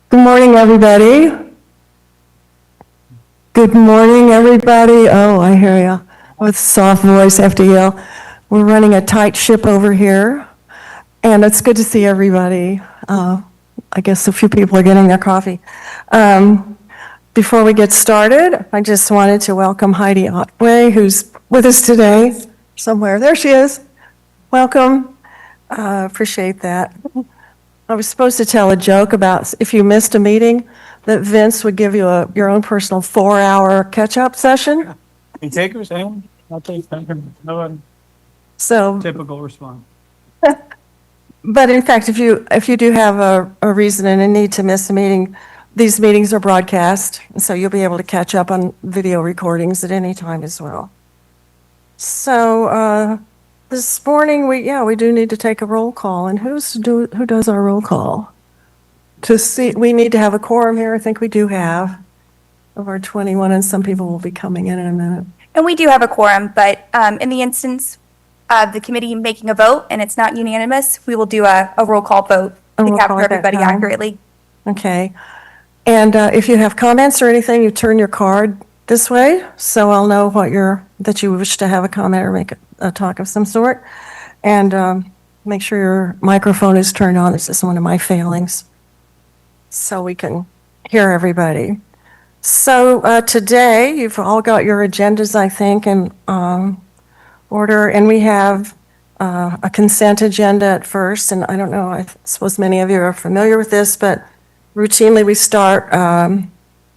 Good morning, everybody. Good morning, everybody. Oh, I hear you. With soft voice, have to yell. We're running a tight ship over here, and it's good to see everybody. I guess a few people are getting their coffee. Before we get started, I just wanted to welcome Heidi Otway, who's with us today somewhere. There she is. Welcome. Appreciate that. I was supposed to tell a joke about if you missed a meeting, that Vince would give you your own personal 4-hour catch-up session. Any takers, anyone? I'll take them. No one. So, Typical response. but in fact, if you do have a reason and a need to miss a meeting, these meetings are broadcast, so you'll be able to catch up on video recordings at any time as well. So, this morning, we do need to take a roll call, and who does our roll call? We need to have a quorum here. I think we do have of our 21, and some people will be coming in a minute. And we do have a quorum, but in the instance of the committee making a vote and it's not unanimous, we will do a roll call vote to capture everybody accurately. Okay. And if you have comments or anything, you turn your card this way, so I'll know that you wish to have a comment or make a talk of some sort. And make sure your microphone is turned on. This is one of my failings, so we can hear everybody. So today, you've all got your agendas, I think, in order, and we have a consent agenda at first, and I don't know, I suppose many of you are familiar with this, but routinely we start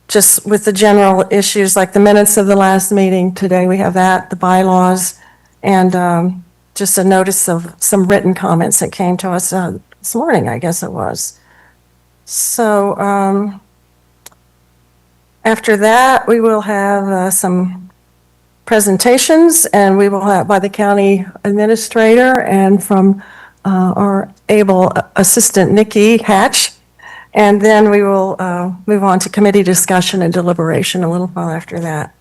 just with the general issues like the minutes of the last meeting. Today we have that, the bylaws, and just a notice of some written comments that came to us this morning, I guess it was. So after that, we will have some presentations, and we will have by the county administrator and from our able assistant, Nikki Hatch. And then we will move on to committee discussion and deliberation a little while after that.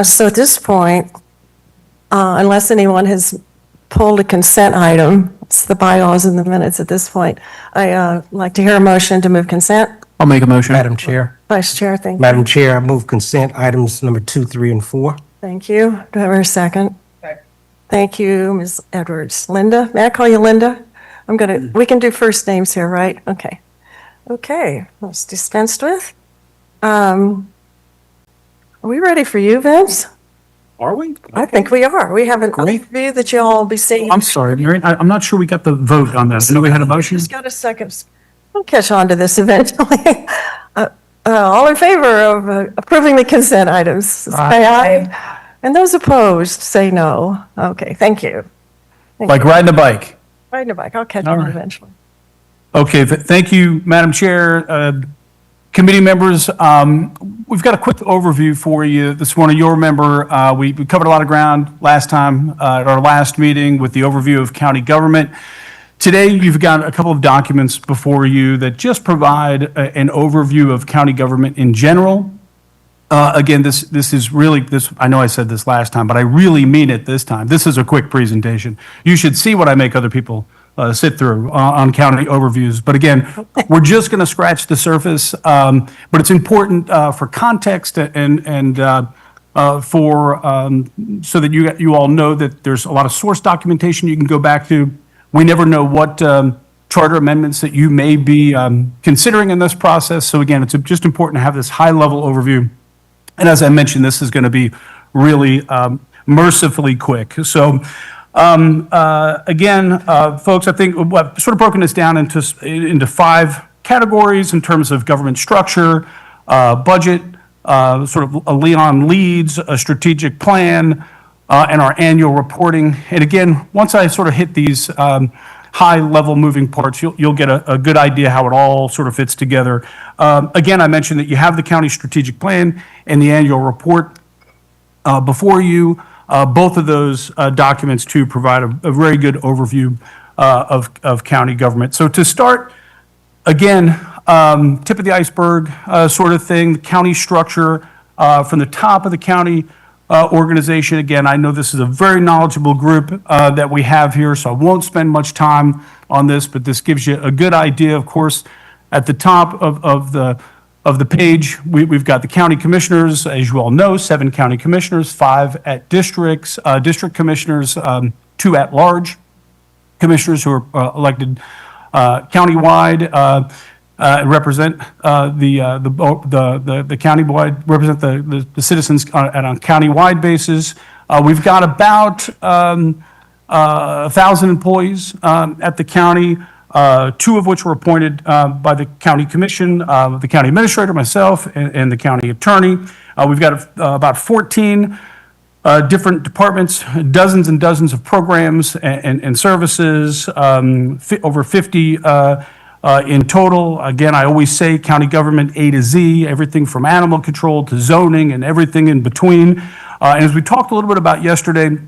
So at this point, unless anyone has pulled a consent item, it's the bylaws and the minutes at this point, I'd like to hear a motion to move consent. I'll make a motion. Madam Chair. Vice Chair, thank you. Madam Chair, I move consent items number 2, 3, and 4. Thank you. Do I have a second? Thank you, Ms. Edwards. Linda, may I call you Linda? We can do first names here, right? Okay, that's dispensed with. Are we ready for you, Vince? Are we? I think we are. We have an overview that you'll all be seeing. I'm sorry, Mary. I'm not sure we got the vote on this. I know we had a motion. Just got a second. We'll catch on to this eventually. All in favor of approving the consent items, say aye. And those opposed, say no. Okay, thank you. Like riding a bike. Riding a bike, I'll catch All on right. eventually. Okay, thank you, Madam Chair. Committee members, we've got a quick overview for you this morning. You'll remember we covered a lot of ground last time at our last meeting with the overview of county government. Today, you've got a couple of documents before you that just provide an overview of county government in general. Again, this is really, I know I said this last time, but I really mean it this time. This is a quick presentation. You should see what I make other people sit through on county overviews. But again, we're just going to scratch the surface, but it's important for context and so that you all know that there's a lot of source documentation you can go back to. We never know what charter amendments that you may be considering in this process. So again, it's just important to have this high-level overview. And as I mentioned, this is going to be really mercifully quick. So again, folks, I think I've sort of broken this down into 5 categories in terms of government structure, budget, sort of a Leon leads, a strategic plan, and our annual reporting. And again, once I sort of hit these high-level moving parts, you'll get a good idea how it all sort of fits together. Again, I mentioned that you have the county strategic plan and the annual report before you. Both of those documents, too, provide a very good overview of county government. So to start, again, tip of the iceberg sort of thing, the county structure from the top of the county organization. Again, I know this is a very knowledgeable group that we have here, so I won't spend much time on this, but this gives you a good idea. Of course, at the top of the page, we've got the county commissioners, as you all know, 7 county commissioners, 5 at districts, district commissioners, 2 at-large commissioners who are elected countywide, represent the countywide, represent the citizens on a countywide basis. We've got about 1,000 employees at the county, 2 of which were appointed by the county commission, the county administrator, myself, and the county attorney. We've got about 14 different departments, dozens and dozens of programs and services, over 50 in total. Again, I always say county government A to Z, everything from animal control to zoning and everything in between. And as we talked a little bit about yesterday,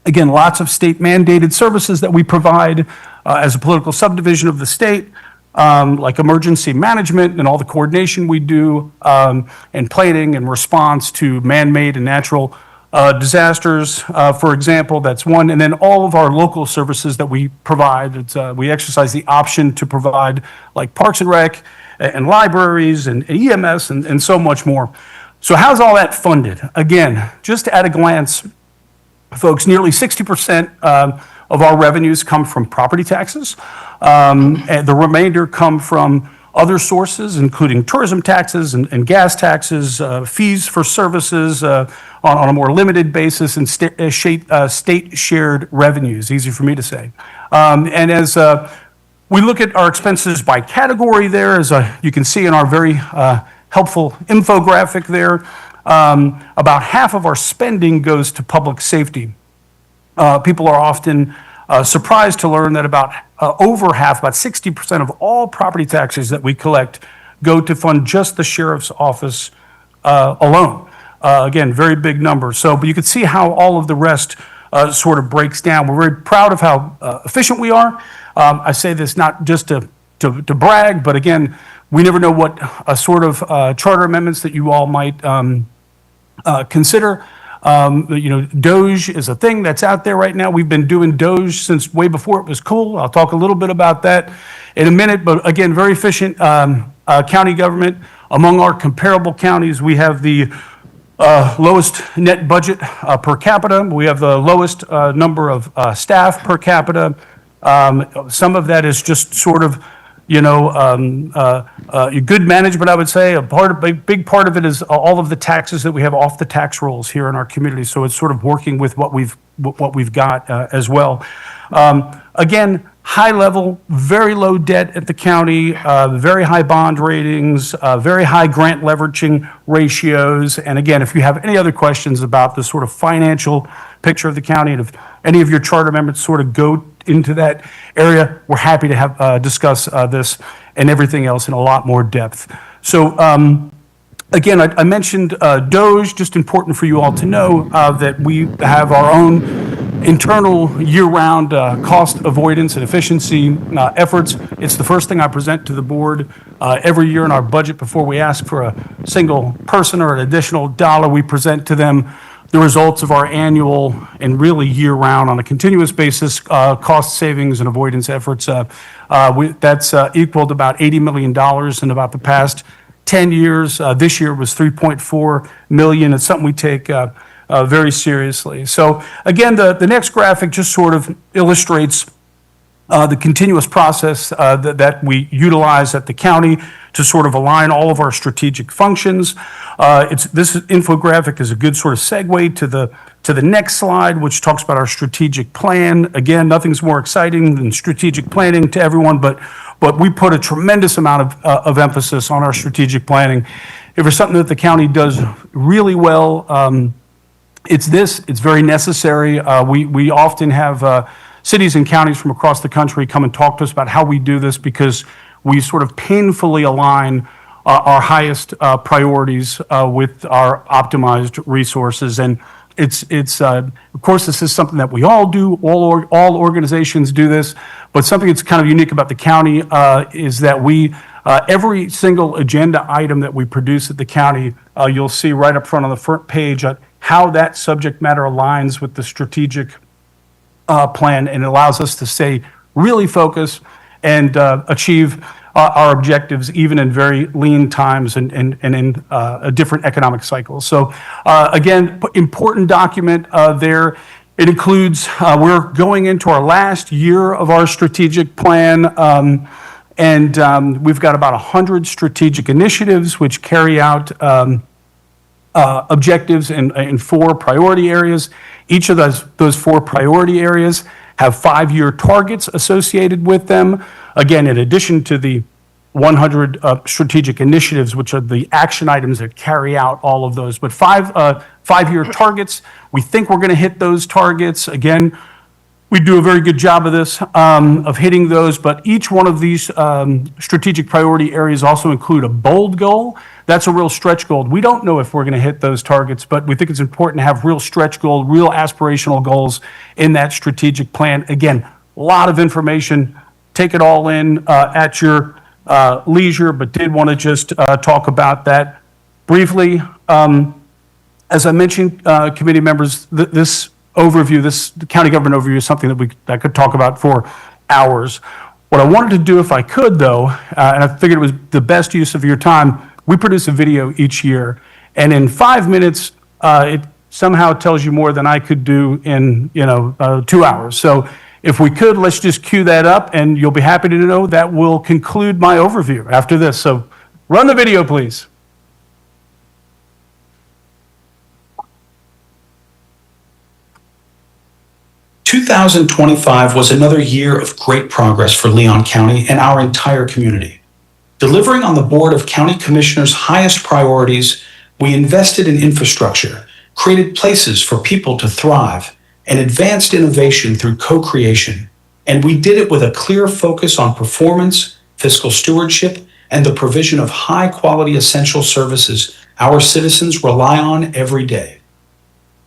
again, lots of state mandated services that we provide as a political subdivision of the state, like emergency management and all the coordination we do, and planning and response to man-made and natural disasters, for example, that's one. And then all of our local services that we provide, we exercise the option to provide like Parks and Rec and libraries and EMS and so much more. So how's all that funded? Again, just at a glance, folks, nearly 60% of our revenues come from property taxes. And the remainder come from other sources, including tourism taxes and gas taxes, fees for services on a more limited basis, and state-shared revenues, easy for me to say. And as we look at our expenses by category there, as you can see in our very helpful infographic there, about half of our spending goes to public safety. People are often surprised to learn that about over half, about 60% of all property taxes that we collect go to fund just the sheriff's office alone. Again, very big number. So, but you can see how all of the rest sort of breaks down. We're very proud of how efficient we are. I say this not just to brag, but again, we never know what sort of charter amendments that you all might consider. Doge is a thing that's out there right now. We've been doing Doge since way before it was cool. I'll talk a little bit about that in a minute, but again, very efficient county government. Among our comparable counties, we have the lowest net budget per capita. We have the lowest number of staff per capita. Some of that is just sort of good management, I would say. A big part of it is all of the taxes that we have off the tax rolls here in our community. So it's sort of working with what we've got as well. Again, high level, very low debt at the county, very high bond ratings, very high grant leveraging ratios. And again, if you have any other questions about the sort of financial picture of the county, and if any of your charter amendments sort of go into that area, we're happy to have discuss this and everything else in a lot more depth. So again, I mentioned Doge, just important for you all to know that we have our own internal year-round cost avoidance and efficiency efforts. It's the first thing I present to the board every year in our budget before we ask for a single person or an additional dollar. We present to them the results of our annual and really year-round on a continuous basis cost savings and avoidance efforts. That's equaled about $80 million in about the past 10 years. This year was 3.4 million. It's something we take very seriously. So again, the next graphic just sort of illustrates the continuous process that we utilize at the county to sort of align all of our strategic functions. This infographic is a good sort of segue to the next slide, which talks about our strategic plan. Again, nothing's more exciting than strategic planning to everyone, but we put a tremendous amount of emphasis on our strategic planning. If there's something that the county does really well, it's this. It's very necessary. We often have cities and counties from across the country come and talk to us about how we do this, because we sort of painfully align our highest priorities with our optimized resources. And it's of course, this is something that we all do. All organizations do this, but something that's kind of unique about the county is that we every single agenda item that we produce at the county, you'll see right up front on the front page how that subject matter aligns with the strategic plan, and it allows us to stay really focused and achieve our objectives even in very lean times and in a different economic cycle. So again, important document there. It includes, we're going into our last year of our strategic plan, and we've got about 100 strategic initiatives which carry out objectives in 4 priority areas. Each of those 4 priority areas have 5-year targets associated with them. Again, in addition to the 100 strategic initiatives, which are the action items that carry out all of those. But 5-year targets, we think we're going to hit those targets. Again, we do a very good job of this, of hitting those, but each one of these strategic priority areas also include a bold goal. That's a real stretch goal. We don't know if we're going to hit those targets, but we think it's important to have real stretch goal, real aspirational goals in that strategic plan. Again, a lot of information. Take it all in at your leisure, but did want to just talk about that briefly. As I mentioned, committee members, this overview, this county government overview is something that I could talk about for hours. What I wanted to do, if I could though, and I figured it was the best use of your time, we produce a video each year, and in 5 minutes, it somehow tells you more than I could do in 2 hours. So if we could, let's just cue that up, and you'll be happy to know that will conclude my overview after this. So run the video, please. "2025 was another year of great progress for Leon County and our entire community. Delivering on the Board of County Commissioners' highest priorities, we invested in infrastructure, created places for people to thrive, and advanced innovation through co-creation. And we did it with a clear focus on performance, fiscal stewardship, and the provision of high-quality essential services our citizens rely on every day.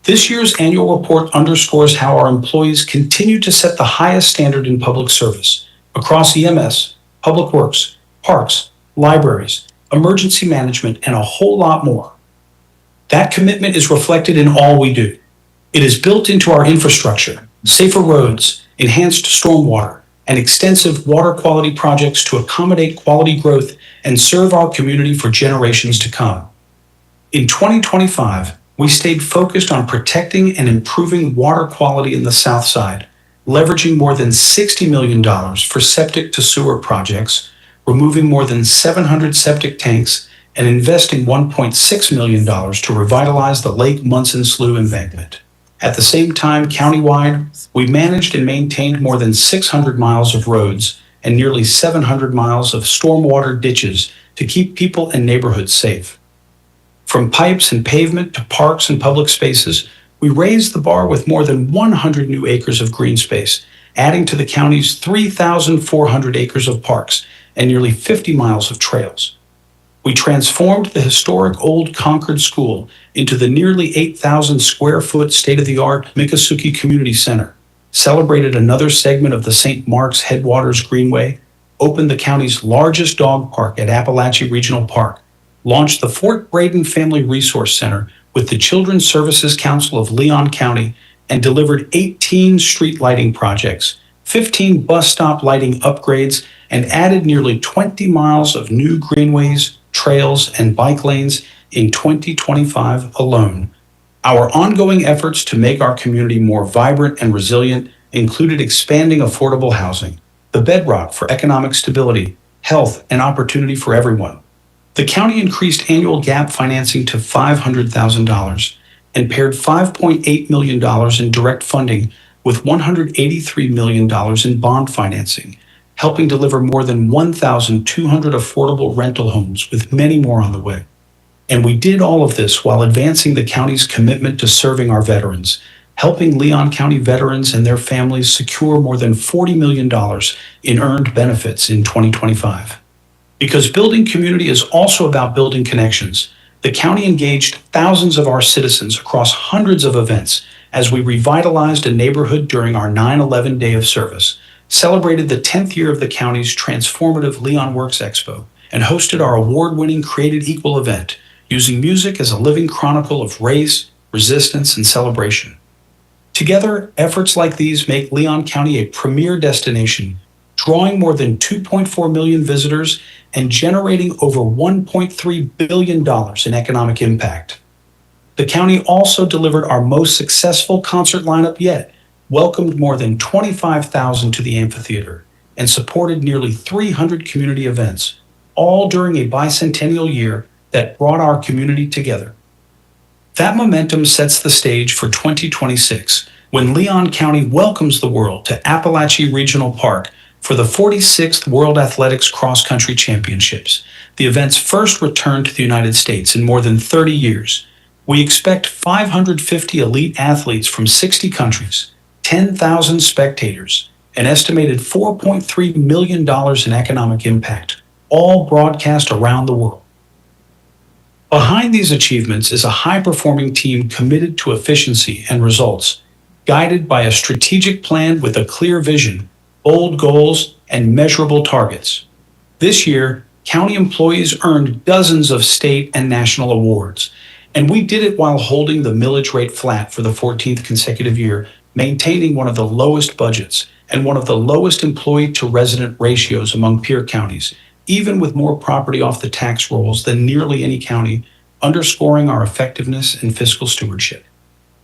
This year's annual report underscores how our employees continue to set the highest standard in public service across EMS, Public Works, parks, libraries, emergency management, and a whole lot more. That commitment is reflected in all we do. It is built into our infrastructure, safer roads, enhanced stormwater, and extensive water quality projects to accommodate quality growth and serve our community for generations to come. In 2025, we stayed focused on protecting and improving water quality in the South Side, leveraging more than $60 million for septic to sewer projects, removing more than 700 septic tanks, and investing $1.6 million to revitalize the Lake Munson Slough embankment. At the same time, countywide, we managed and maintained more than 600 miles of roads and nearly 700 miles of stormwater ditches to keep people and neighborhoods safe. From pipes and pavement to parks and public spaces, we raised the bar with more than 100 new acres of green space, adding to the county's 3,400 acres of parks and nearly 50 miles of trails. We transformed the historic Old Concord School into the nearly 8,000 square foot state-of-the-art Miccosukee Community Center, celebrated another segment of the St. Mark's Headwaters Greenway, opened the county's largest dog park at Appalachia Regional Park, launched the Fort Braden Family Resource Center with the Children's Services Council of Leon County, and delivered 18 street lighting projects, 15 bus stop lighting upgrades, and added nearly 20 miles of new greenways, trails, and bike lanes in 2025 alone. Our ongoing efforts to make our community more vibrant and resilient included expanding affordable housing, the bedrock for economic stability, health, and opportunity for everyone. The county increased annual GAP financing to $500,000 and paired $5.8 million in direct funding with $183 million in bond financing, helping deliver more than 1,200 affordable rental homes with many more on the way. And we did all of this while advancing the county's commitment to serving our veterans, helping Leon County veterans and their families secure more than $40 million in earned benefits in 2025. Because building community is also about building connections, the county engaged thousands of our citizens across hundreds of events as we revitalized a neighborhood during our 9/11 Day of Service, celebrated the 10th year of the county's transformative Leon Works Expo, and hosted our award-winning Created Equal event, using music as a living chronicle of race, resistance, and celebration. Together, efforts like these make Leon County a premier destination, drawing more than 2.4 million visitors and generating over $1.3 billion in economic impact. The county also delivered our most successful concert lineup yet, welcomed more than 25,000 to the amphitheater, and supported nearly 300 community events, all during a bicentennial year that brought our community together. That momentum sets the stage for 2026, when Leon County welcomes the world to Appalachia Regional Park for the 46th World Athletics Cross Country Championships, the event's first return to the United States in more than 30 years. We expect 550 elite athletes from 60 countries, 10,000 spectators, an estimated $4.3 million in economic impact, all broadcast around the world. Behind these achievements is a high-performing team committed to efficiency and results, guided by a strategic plan with a clear vision, bold goals, and measurable targets. This year, county employees earned dozens of state and national awards, and we did it while holding the millage rate flat for the 14th consecutive year, maintaining one of the lowest budgets and one of the lowest employee-to-resident ratios among peer counties, even with more property off the tax rolls than nearly any county, underscoring our effectiveness in fiscal stewardship.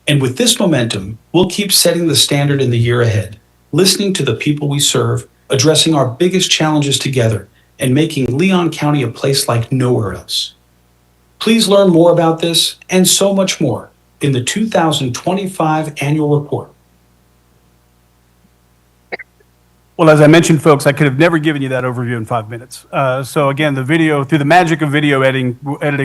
And with this momentum, we'll keep setting the standard in the year ahead, listening to the people we serve, addressing our biggest challenges together, and making Leon County a place like nowhere else. Please learn more about this and so much more in the 2025 annual report. Well, as I mentioned, folks, I could have never given you that overview in 5 minutes. So again, the video, through the magic of video editing,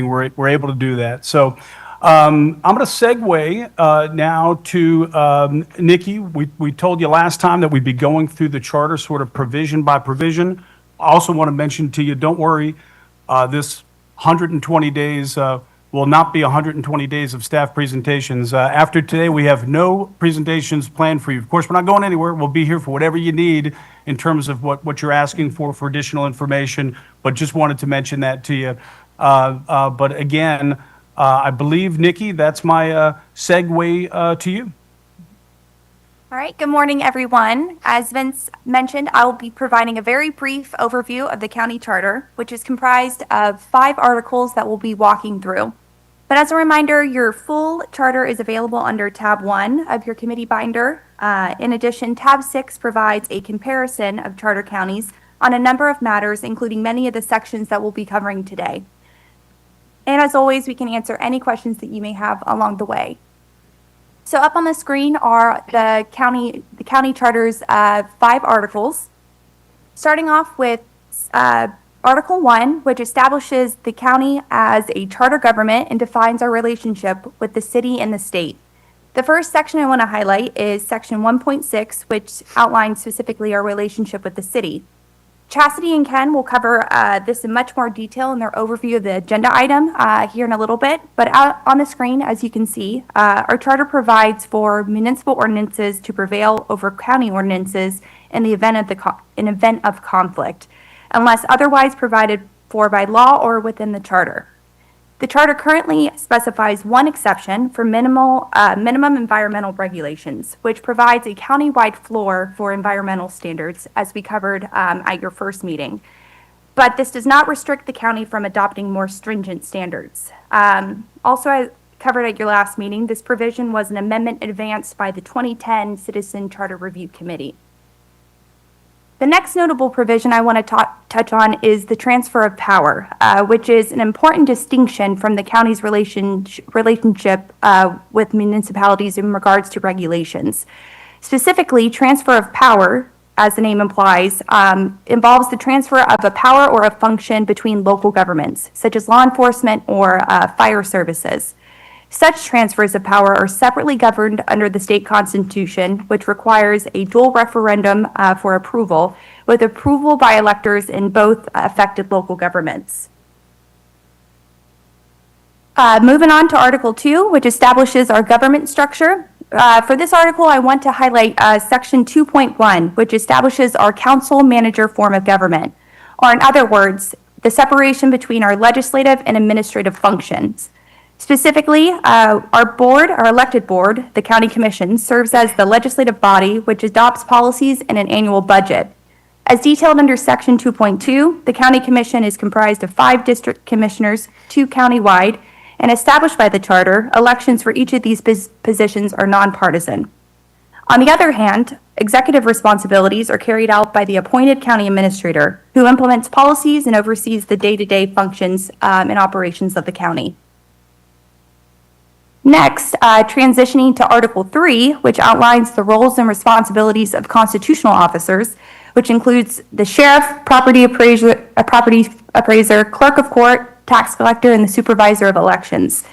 we're able to do that. So I'm going to segue now to Nikki. We told you last time that we'd be going through the charter sort of provision by provision. I also want to mention to you, don't worry, this 120 days will not be 120 days of staff presentations. After today, we have no presentations planned for you. Of course, we're not going anywhere. We'll be here for whatever you need in terms of what you're asking for additional information, but just wanted to mention that to you. But again, I believe, Nikki, that's my segue to you. All right, good morning, everyone. As Vince mentioned, I will be providing a very brief overview of the county charter, which is comprised of 5 articles that we'll be walking through. But as a reminder, your full charter is available under tab 1 of your committee binder. In addition, tab 6 provides a comparison of charter counties on a number of matters, including many of the sections that we'll be covering today. And as always, we can answer any questions that you may have along the way. So up on the screen are the county charter's 5 articles. Starting off with Article 1, which establishes the county as a charter government and defines our relationship with the city and the state. The first section I want to highlight is section 1.6, which outlines specifically our relationship with the city. Chastity and Ken will cover this in much more detail in their overview of the agenda item here in a little bit. But out on the screen, as you can see, our charter provides for municipal ordinances to prevail over county ordinances in the event of conflict, unless otherwise provided for by law or within the charter. The charter currently specifies one exception for minimum environmental regulations, which provides a county-wide floor for environmental standards, as we covered at your first meeting. but this does not restrict the county from adopting more stringent standards. Also, as covered at your last meeting, this provision was an amendment advanced by the 2010 Citizen Charter Review Committee. The next notable provision I want to touch on is the transfer of power, which is an important distinction from the county's relationship with municipalities in regards to regulations. Specifically, transfer of power, as the name implies, involves the transfer of a power or a function between local governments, such as law enforcement or fire services. Such transfers of power are separately governed under the state constitution, which requires a dual referendum for approval, with approval by electors in both affected local governments. Moving on to Article 2, which establishes our government structure. For this article, I want to highlight Section 2.1, which establishes our council manager form of government, or in other words, the separation between our legislative and administrative functions. Specifically, our elected board, the county commission, serves as the legislative body which adopts policies and an annual budget. As detailed under Section 2.2, the county commission is comprised of 5 district commissioners, 2 countywide, and established by the charter, elections for each of these positions are nonpartisan. On the other hand, executive responsibilities are carried out by the appointed county administrator, who implements policies and oversees the day-to-day functions and operations of the county. Next, transitioning to Article 3, which outlines the roles and responsibilities of constitutional officers, which includes the sheriff, property appraiser, clerk of court, tax collector, and the supervisor of elections.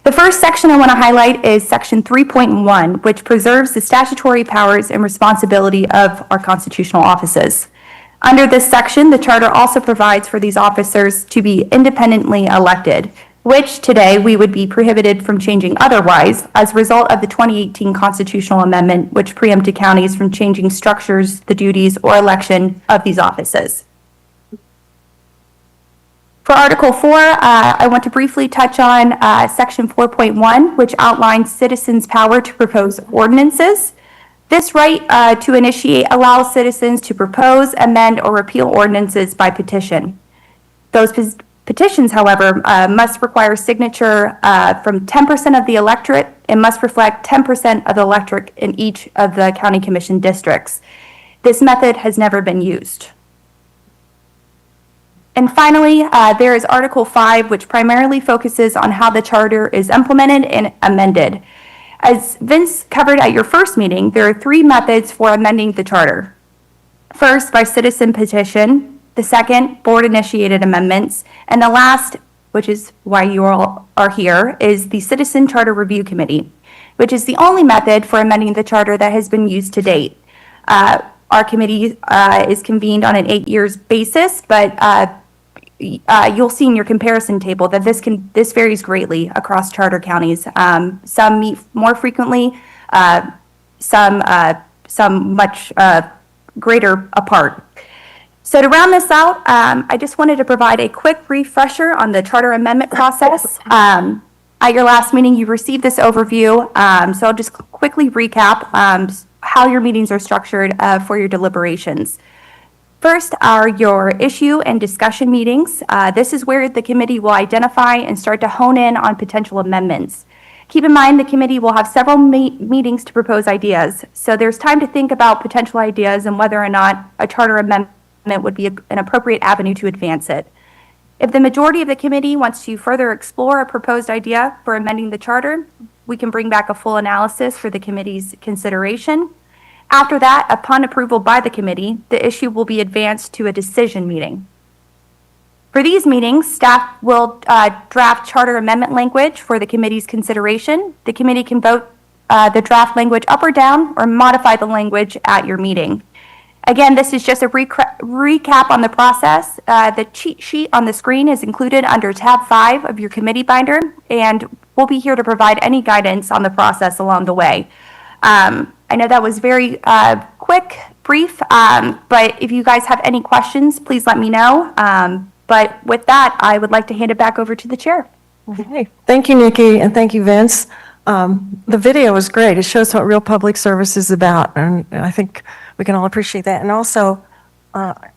The first section I want to highlight is Section 3.1, which preserves the statutory powers and responsibility of our constitutional offices. Under this section, the charter also provides for these officers to be independently elected, which today we would be prohibited from changing otherwise as a result of the 2018 constitutional amendment, which preempted counties from changing structures, the duties, or election of these offices. For Article 4, I want to briefly touch on Section 4.1, which outlines citizens' power to propose ordinances. This right to initiate allows citizens to propose, amend, or repeal ordinances by petition. Those petitions, however, must require signature from 10% of the electorate and must reflect 10% of the electorate in each of the county commission districts. This method has never been used. And finally, there is Article 5, which primarily focuses on how the charter is implemented and amended. As Vince covered at your first meeting, there are 3 methods for amending the charter. First, by citizen petition. The second, board-initiated amendments. And the last, which is why you all are here, is the Citizen Charter Review Committee, which is the only method for amending the charter that has been used to date. Our committee is convened on an 8-year basis, but you'll see in your comparison table that this varies greatly across charter counties. Some meet more frequently, some much greater apart. So to round this out, I just wanted to provide a quick refresher on the charter amendment process. At your last meeting, you received this overview, so I'll just quickly recap how your meetings are structured for your deliberations. First are your issue and discussion meetings. This is where the committee will identify and start to hone in on potential amendments. Keep in mind the committee will have several meetings to propose ideas, so there's time to think about potential ideas and whether or not a charter amendment would be an appropriate avenue to advance it. If the majority of the committee wants to further explore a proposed idea for amending the charter, we can bring back a full analysis for the committee's consideration. After that, upon approval by the committee, the issue will be advanced to a decision meeting. For these meetings, staff will draft charter amendment language for the committee's consideration. The committee can vote the draft language up or down or modify the language at your meeting. Again, this is just a recap on the process. The cheat sheet on the screen is included under tab 5 of your committee binder, and we'll be here to provide any guidance on the process along the way. I know that was very quick, brief, but if you guys have any questions, please let me know. But with that, I would like to hand it back over to the chair. Okay. Thank you, Nikki, and thank you, Vince. The video was great. It shows what real public service is about, and I think we can all appreciate that. And also,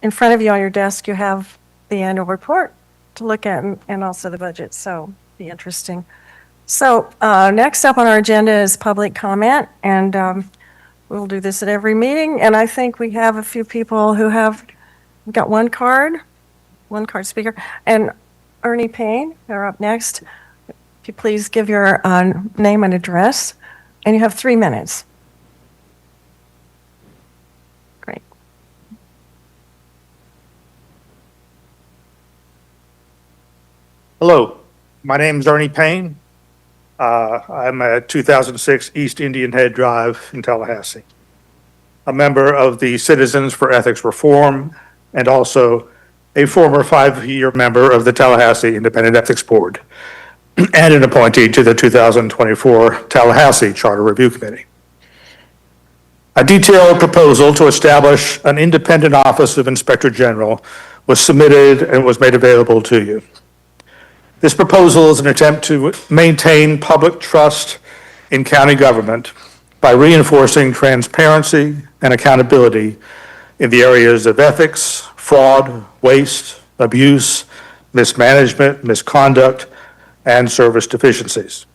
in front of you on your desk, you have the the annual report to look at and also the budget, so be interesting. So next up on our agenda is public comment, and we'll do this at every meeting. And I think we have a few people who have got one card speaker. And Ernie Payne, you're up next. If you please give your name and address, and you have 3 minutes. Great. Hello, my name is Ernie Payne. I'm at 2006 East Indian Head Drive in Tallahassee. A member of the Citizens for Ethics Reform and also a former 5-year member of the Tallahassee Independent Ethics Board and an appointee to the 2024 Tallahassee Charter Review Committee. A detailed proposal to establish an independent office of Inspector General was submitted and was made available to you. This proposal is an attempt to maintain public trust in county government by reinforcing transparency and accountability in the areas of ethics, fraud, waste, abuse, mismanagement, misconduct, and service deficiencies.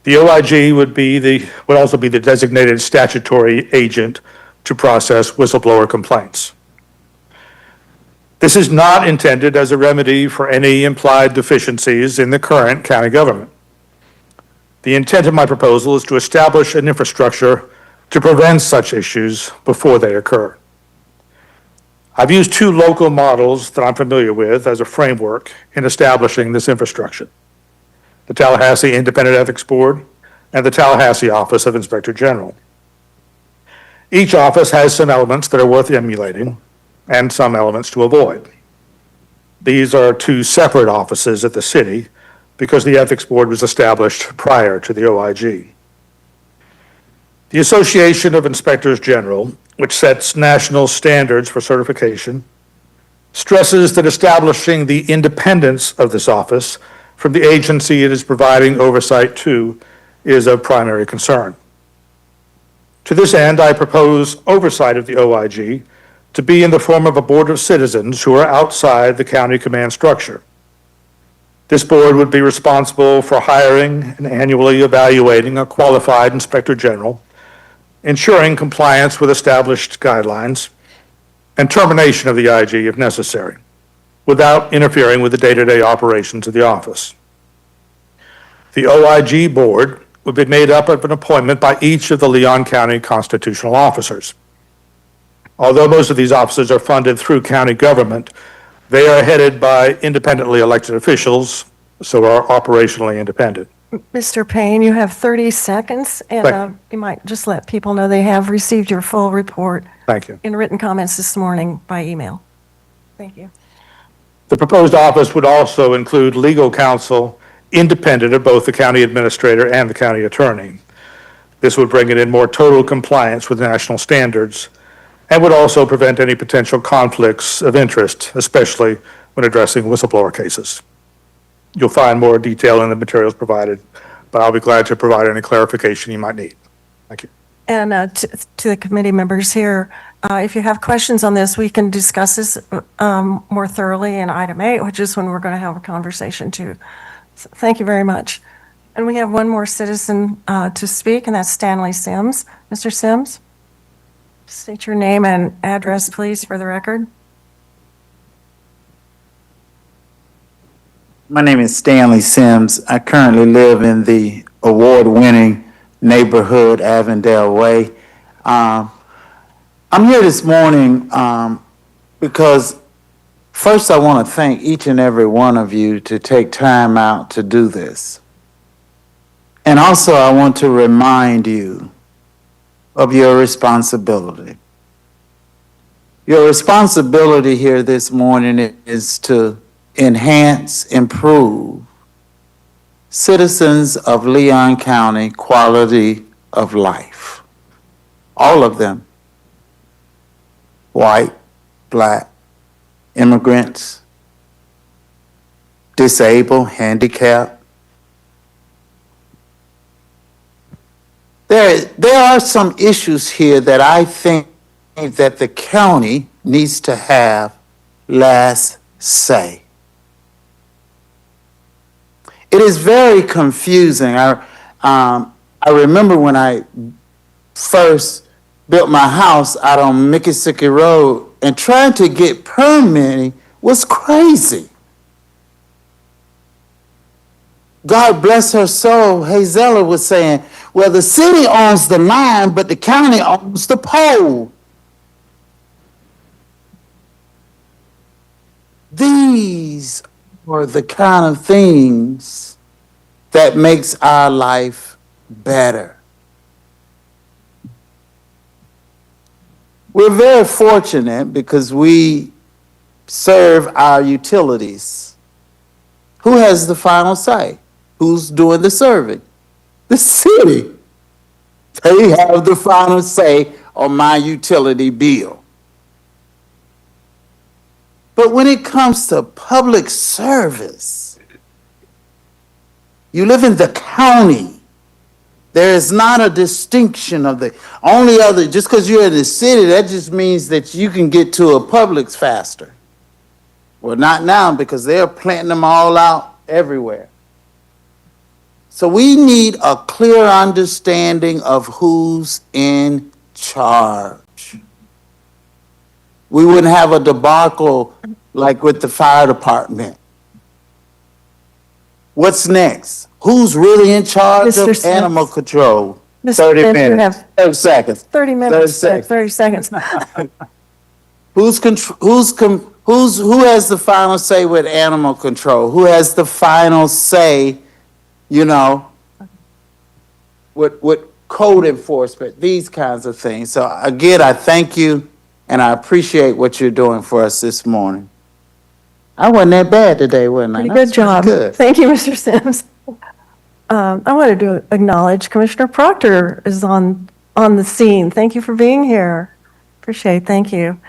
The OIG would also be the designated statutory agent to process whistleblower complaints. This is not intended as a remedy for any implied deficiencies in the current county government. The intent of my proposal is to establish an infrastructure to prevent such issues before they occur. I've used 2 local models that I'm familiar with as a framework in establishing this infrastructure: the Tallahassee Independent Ethics Board and the Tallahassee Office of Inspector General. Each office has some elements that are worth emulating and some elements to avoid. These are 2 separate offices at the city because the Ethics Board was established prior to the OIG. The Association of Inspectors General, which sets national standards for certification, stresses that establishing the independence of this office from the agency it is providing oversight to is of primary concern. To this end, I propose oversight of the OIG to be in the form of a board of citizens who are outside the county command structure. This board would be responsible for hiring and annually evaluating a qualified inspector general, ensuring compliance with established guidelines, and termination of the IG if necessary, without interfering with the day-to-day operations of the office. The OIG board would be made up of an appointment by each of the Leon County constitutional officers. Although most of these offices are funded through county government, they are headed by independently elected officials, so are operationally independent. Mr. Payne, you have 30 seconds, Thank and you might just let people know they have received your full report Thank you. in written comments this morning by email. Thank you. The proposed office would also include legal counsel independent of both the county administrator and the county attorney. This would bring it in more total compliance with national standards and would also prevent any potential conflicts of interest, especially when addressing whistleblower cases. You'll find more detail in the materials provided, but I'll be glad to provide any clarification you might need. Thank you. And to the committee members here, if you have questions on this, we can discuss this more thoroughly in item 8, which is when we're going to have a conversation too. So thank you very much. And we have one more citizen to speak, and that's Stanley Sims. Mr. Sims, state your name and address, please, for the record. My name is Stanley Sims. I currently live in the award-winning neighborhood Avondale Way. I'm here this morning because first I want to thank each and every one of you to take time out to do this. And also I want to remind you of your responsibility. Your responsibility here this morning is to enhance, improve citizens of Leon County quality of life. All of them. White, black, immigrants, disabled, handicapped. There are some issues here that I think that the county needs to have last say. It is very confusing. I remember when I first built my house out on Mickisiki Road, and trying to get permitting was crazy. God bless her soul, Hazella was saying, well, the city owns the line, but the county owns the pole. These are the kind of things that makes our life better. We're very fortunate because we serve our utilities. Who has the final say? Who's doing the serving? The city. They have the final say on my utility bill. But when it comes to public service, you live in the county. There is not a distinction of the only other, just because you're in the city, that just means that you can get to a Publix faster. Well, not now because they're planting them all out everywhere. So we need a clear understanding of who's in charge. We wouldn't have a debacle like with the fire department. What's next? Who's really in charge Mr. of Sims. animal control? Mr. 30 Sims, you minutes, have 30 seconds. 30 minutes, 30 seconds. Who has the final say with animal control? Who has the final say, you know, with code enforcement, these kinds of things. So again, I thank you and I appreciate what you're doing for us this morning. I wasn't that bad today, wasn't I? Pretty That good was job. Good. Thank you, Mr. Sims. I wanted to acknowledge Commissioner Proctor is on the scene. Thank you for being here. Appreciate it. Thank you.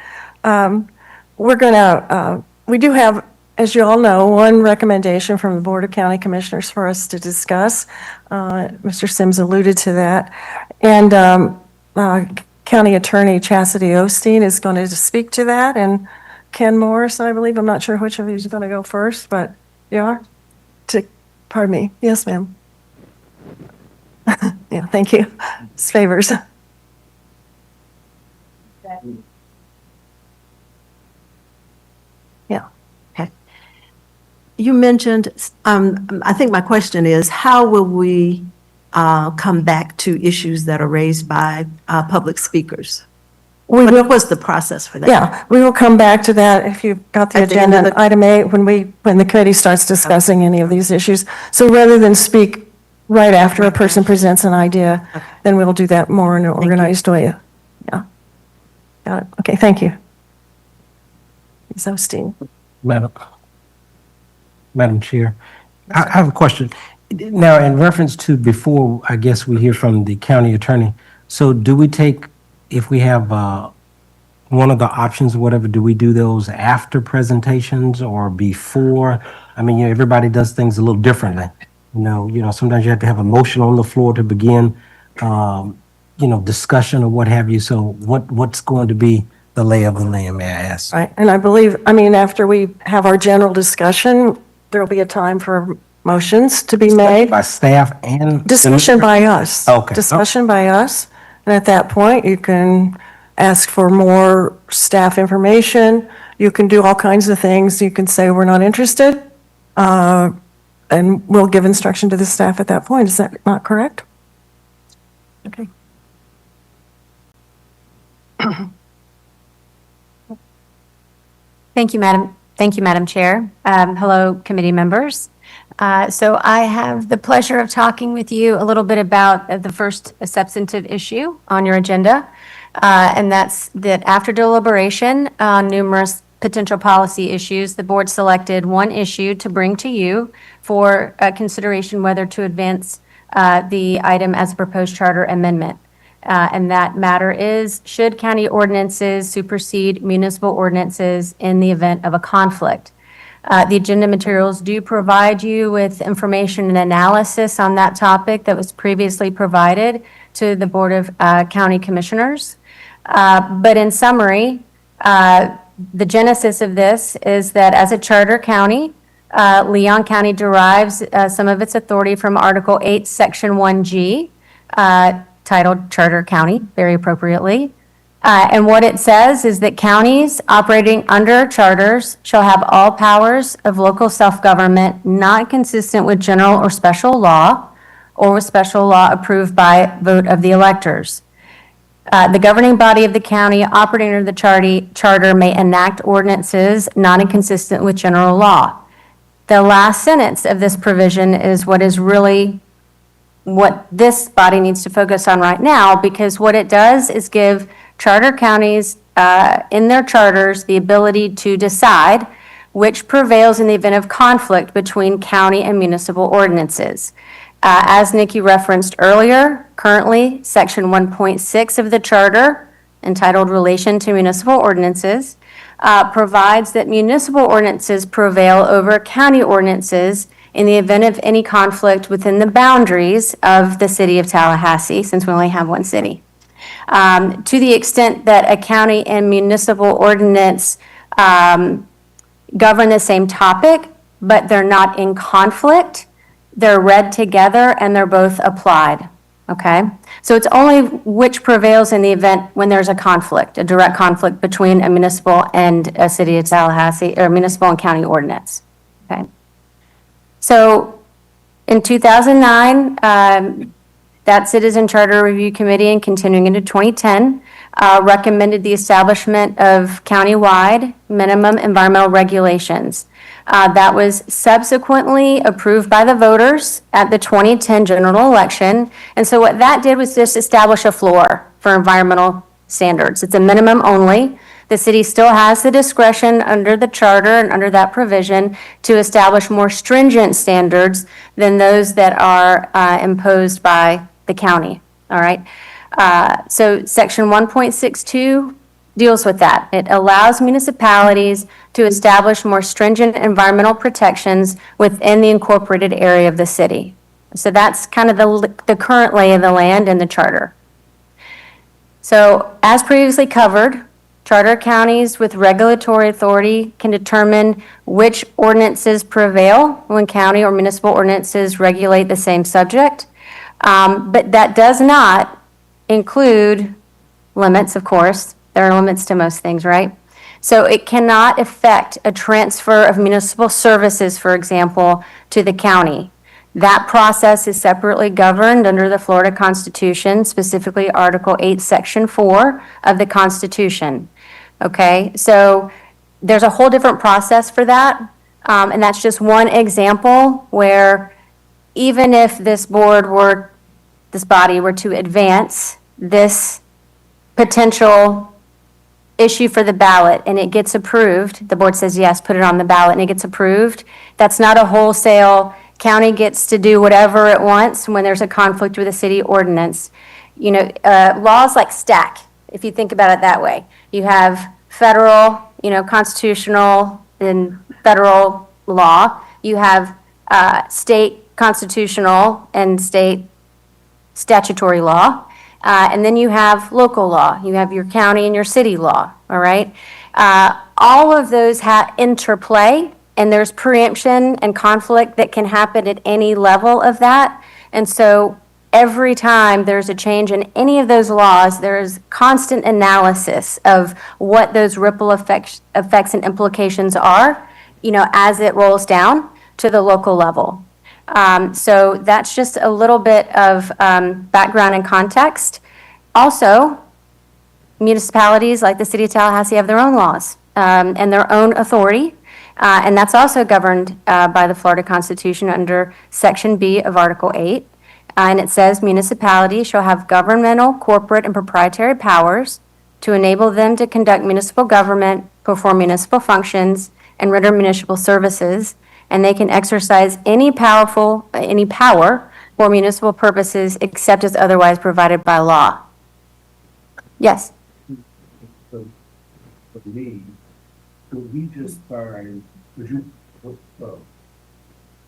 We do have, as you all know, one recommendation from the Board of County Commissioners for us to discuss. Mr. Sims alluded to that. And County Attorney Chastity Osteen is going to speak to that, and Ken Morris, I believe. I'm not sure which of you is going to go first, but you are? Pardon me. Yes, ma'am. Yeah, thank you. It's favors. Yeah, okay. You mentioned, I think my question is, how will we come back to issues that are raised by public speakers? What's the process for that? Yeah, we will come back to that if you've got the At the end agenda, of the- item 8, when the committee starts discussing any of these issues. So rather than speak right after a person presents an idea, then we'll do that more in an organized way. Yeah. Got it. Okay, thank you. Ms. Osteen. Madam Chair, I have a question. Now, in reference to before, I guess we hear from the county attorney, so do we take, if we have one of the options or whatever, do we do those after presentations or before? I mean, everybody does things a little differently. Sometimes you have to have a motion on the floor to begin, discussion or what have you. So what's going to be the lay of the land, may I ask? Right, and after we have our general discussion, there'll be a time for motions to be made. By staff and? Discussion by us. Okay. Discussion by us. And at that point, you can ask for more staff information. You can do all kinds of things. You can say, we're not interested. And we'll give instruction to the staff at that point. Is that not correct? Okay. Thank you, Madam Chair. Hello, committee members. So I have the pleasure of talking with you a little bit about the first substantive issue on your agenda. And that's that after deliberation on numerous potential policy issues, the board selected one issue to bring to you for consideration whether to advance the item as a proposed charter amendment. And that matter is, should county ordinances supersede municipal ordinances in the event of a conflict? The agenda materials do provide you with information and analysis on that topic that was previously provided to the Board of County Commissioners. But in summary, The genesis of this is that as a charter county, Leon County derives some of its authority from Article 8, Section 1G, titled Charter County, very appropriately. And what it says is that counties operating under charters shall have all powers of local self-government not consistent with general or special law, or with special law approved by vote of the electors. The governing body of the county operating under the charter may enact ordinances not inconsistent with general law. The last sentence of this provision is what is really what this body needs to focus on right now, because what it does is give charter counties in their charters the ability to decide which prevails in the event of conflict between county and municipal ordinances. As Nikki referenced earlier, currently, Section 1.6 of the Charter, entitled Relation to Municipal Ordinances, provides that municipal ordinances prevail over county ordinances in the event of any conflict within the boundaries of the city of Tallahassee, since we only have one city. To the extent that a county and municipal ordinance govern the same topic, but they're not in conflict, they're read together and they're both applied, okay? So it's only which prevails in the event when there's a conflict, a direct conflict between a municipal and a city of Tallahassee, or municipal and county ordinance, okay? So in 2009, that Citizen Charter Review Committee, and continuing into 2010, recommended the establishment of countywide minimum environmental regulations. That was subsequently approved by the voters at the 2010 general election. And so what that did was just establish a floor for environmental standards. It's a minimum only. The city still has the discretion under the charter and under that provision to establish more stringent standards than those that are imposed by the county, all right? So Section 1.62 deals with that. It allows municipalities to establish more stringent environmental protections within the incorporated area of the city. So that's kind of the current lay of the land in the charter. So as previously covered, charter counties with regulatory authority can determine which ordinances prevail when county or municipal ordinances regulate the same subject. But that does not include limits, of course. There are limits to most things, right? So it cannot affect a transfer of municipal services, for example, to the county. That process is separately governed under the Florida Constitution, specifically Article 8, Section 4 of the Constitution. Okay, so there's a whole different process for that. And that's just one example where even if this body were to advance this potential issue for the ballot and it gets approved, the board says, yes, put it on the ballot, and it gets approved, that's not a wholesale, county gets to do whatever it wants when there's a conflict with a city ordinance. You know, laws like stack, if you think about it that way. You have federal, constitutional and federal law. You have state constitutional and state statutory law. And then you have local law. You have your county and your city law, all right? All of those interplay, and there's preemption and conflict that can happen at any level of that. And so every time there's a change in any of those laws, there's constant analysis of what those ripple effects and implications are, as it rolls down to the local level. So that's just a little bit of background and context. Also, municipalities like the city of Tallahassee have their own laws and their own authority. And that's also governed by the Florida Constitution under Section B of Article 8. And it says municipalities shall have governmental, corporate, and proprietary powers to enable them to conduct municipal government, perform municipal functions, and render municipal services. And they can exercise any power for municipal purposes except as otherwise provided by law. Yes. So, for me, could we just find,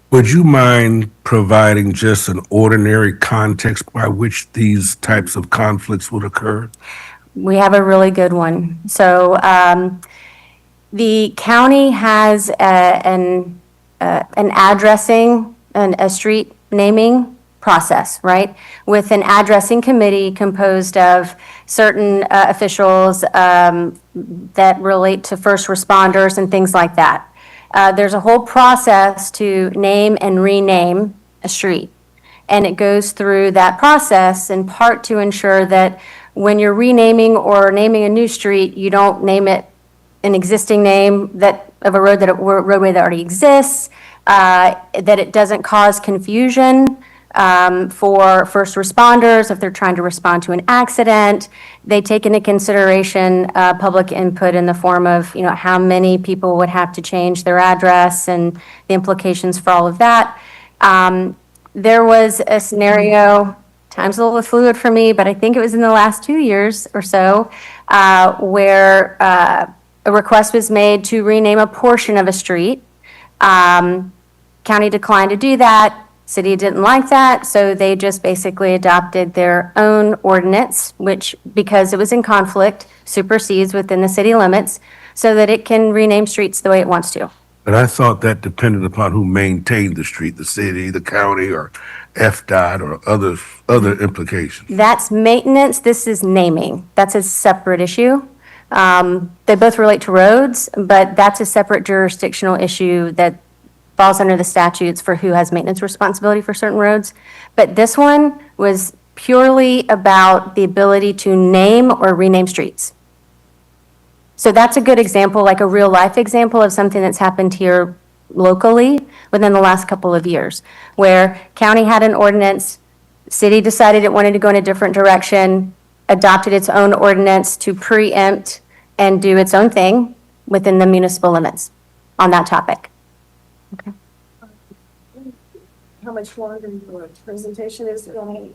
would you mind providing just an ordinary context by which these types of conflicts would occur? We have a really good one. So The county has an addressing, a street naming process, right? With an addressing committee composed of certain officials that relate to first responders and things like that. There's a whole process to name and rename a street. And it goes through that process in part to ensure that when you're renaming or naming a new street, you don't name it an existing name that of a road roadway that already exists, that it doesn't cause confusion for first responders if they're trying to respond to an accident. They take into consideration public input in the form of, how many people would have to change their address and the implications for all of that. There was a scenario, time's a little fluid for me, but I think it was in the last 2 years or so, where a request was made to rename a portion of a street. County declined to do that. City didn't like that, so they just basically adopted their own ordinance, which, because it was in conflict, supersedes within the city limits so that it can rename streets the way it wants to. But I thought that depended upon who maintained the street, the city, the county, or FDOT, or other implications. That's maintenance, this is naming. That's a separate issue. They both relate to roads, but that's a separate jurisdictional issue that falls under the statutes for who has maintenance responsibility for certain roads. But this one was purely about the ability to name or rename streets. So that's a good example, like a real life example of something that's happened here locally within the last couple of years, where county had an ordinance, city decided it wanted to go in a different direction, adopted its own ordinance to preempt and do its own thing within the municipal limits on that topic. How much longer your presentation is going?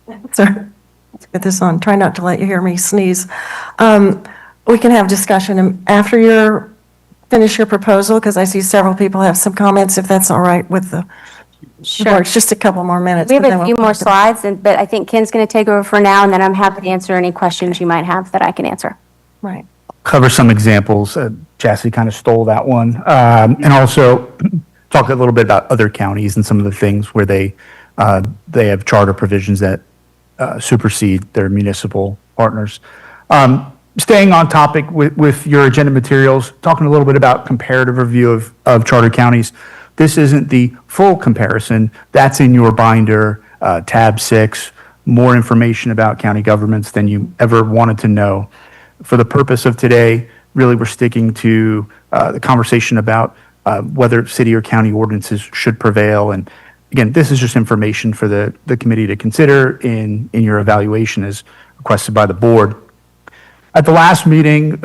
Let's get this on. Try not to let you hear me sneeze. We can have discussion after you finish your proposal, because I see several people have some comments, if that's all right with the board. It's just a couple more minutes. We have but then a few we'll- more slides, but I think Ken's going to take over for now, and then I'm happy to answer any questions you might have that I can answer. Right. Cover some examples. Chastity kind of stole that one. And also talk a little bit about other counties and some of the things where they have charter provisions that supersede their municipal partners. Staying on topic with your agenda materials, talking a little bit about comparative review of charter counties. This isn't the full comparison. That's in your binder, tab 6, more information about county governments than you ever wanted to know. For the purpose of today, really we're sticking to the conversation about whether city or county ordinances should prevail. And again, this is just information for the committee to consider in your evaluation as requested by the board. At the last meeting,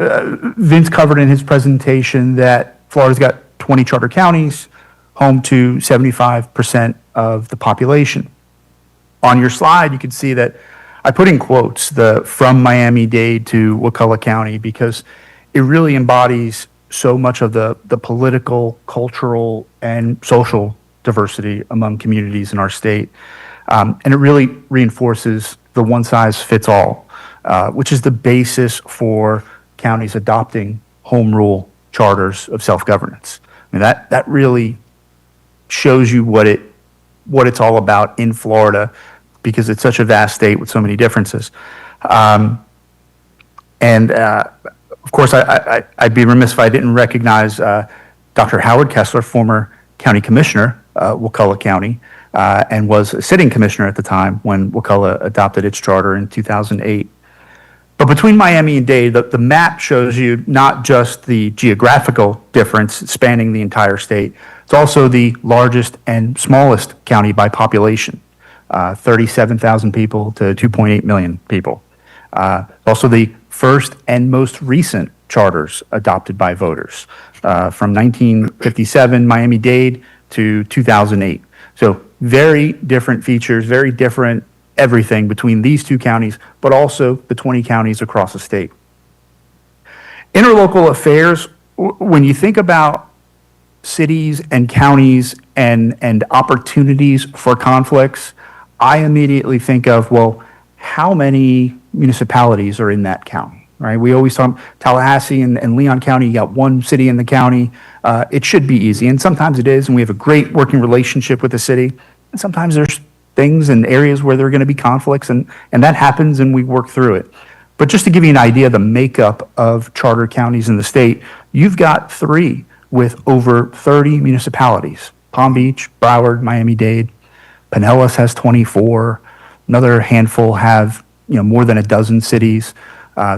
Vince covered in his presentation that Florida's got 20 charter counties, home to 75% of the population. On your slide, you can see that I put in quotes the from Miami-Dade to Wakulla County, because it really embodies so much of the political, cultural, and social diversity among communities in our state. And it really reinforces the one-size-fits-all, which is the basis for counties adopting home rule charters of self-governance. I mean, that really shows you what it's all about in Florida, because it's such a vast state with so many differences. Of course, I'd be remiss if I didn't recognize Dr. Howard Kessler, former county commissioner, Wakulla County, and was a sitting commissioner at the time when Wakulla adopted its charter in 2008. But between Miami and Dade, the map shows you not just the geographical difference spanning the entire state, it's also the largest and smallest county by population, 37,000 people to 2.8 million people. Also the first and most recent charters adopted by voters, from 1957 Miami-Dade to 2008. So very different features, very different everything between these two counties, but also the 20 counties across the state. Interlocal affairs, when you think about cities and counties and opportunities for conflicts, I immediately think of, well, how many municipalities are in that county? right? We always talk Tallahassee and Leon County, you got one city in the county. It should be easy, and sometimes it is, and we have a great working relationship with the city. And sometimes there's things and areas where there are going to be conflicts, and that happens, and we work through it. But just to give you an idea of the makeup of charter counties in the state, you've got 3 with over 30 municipalities. Palm Beach, Broward, Miami-Dade. Pinellas has 24. Another handful have, more than a dozen cities.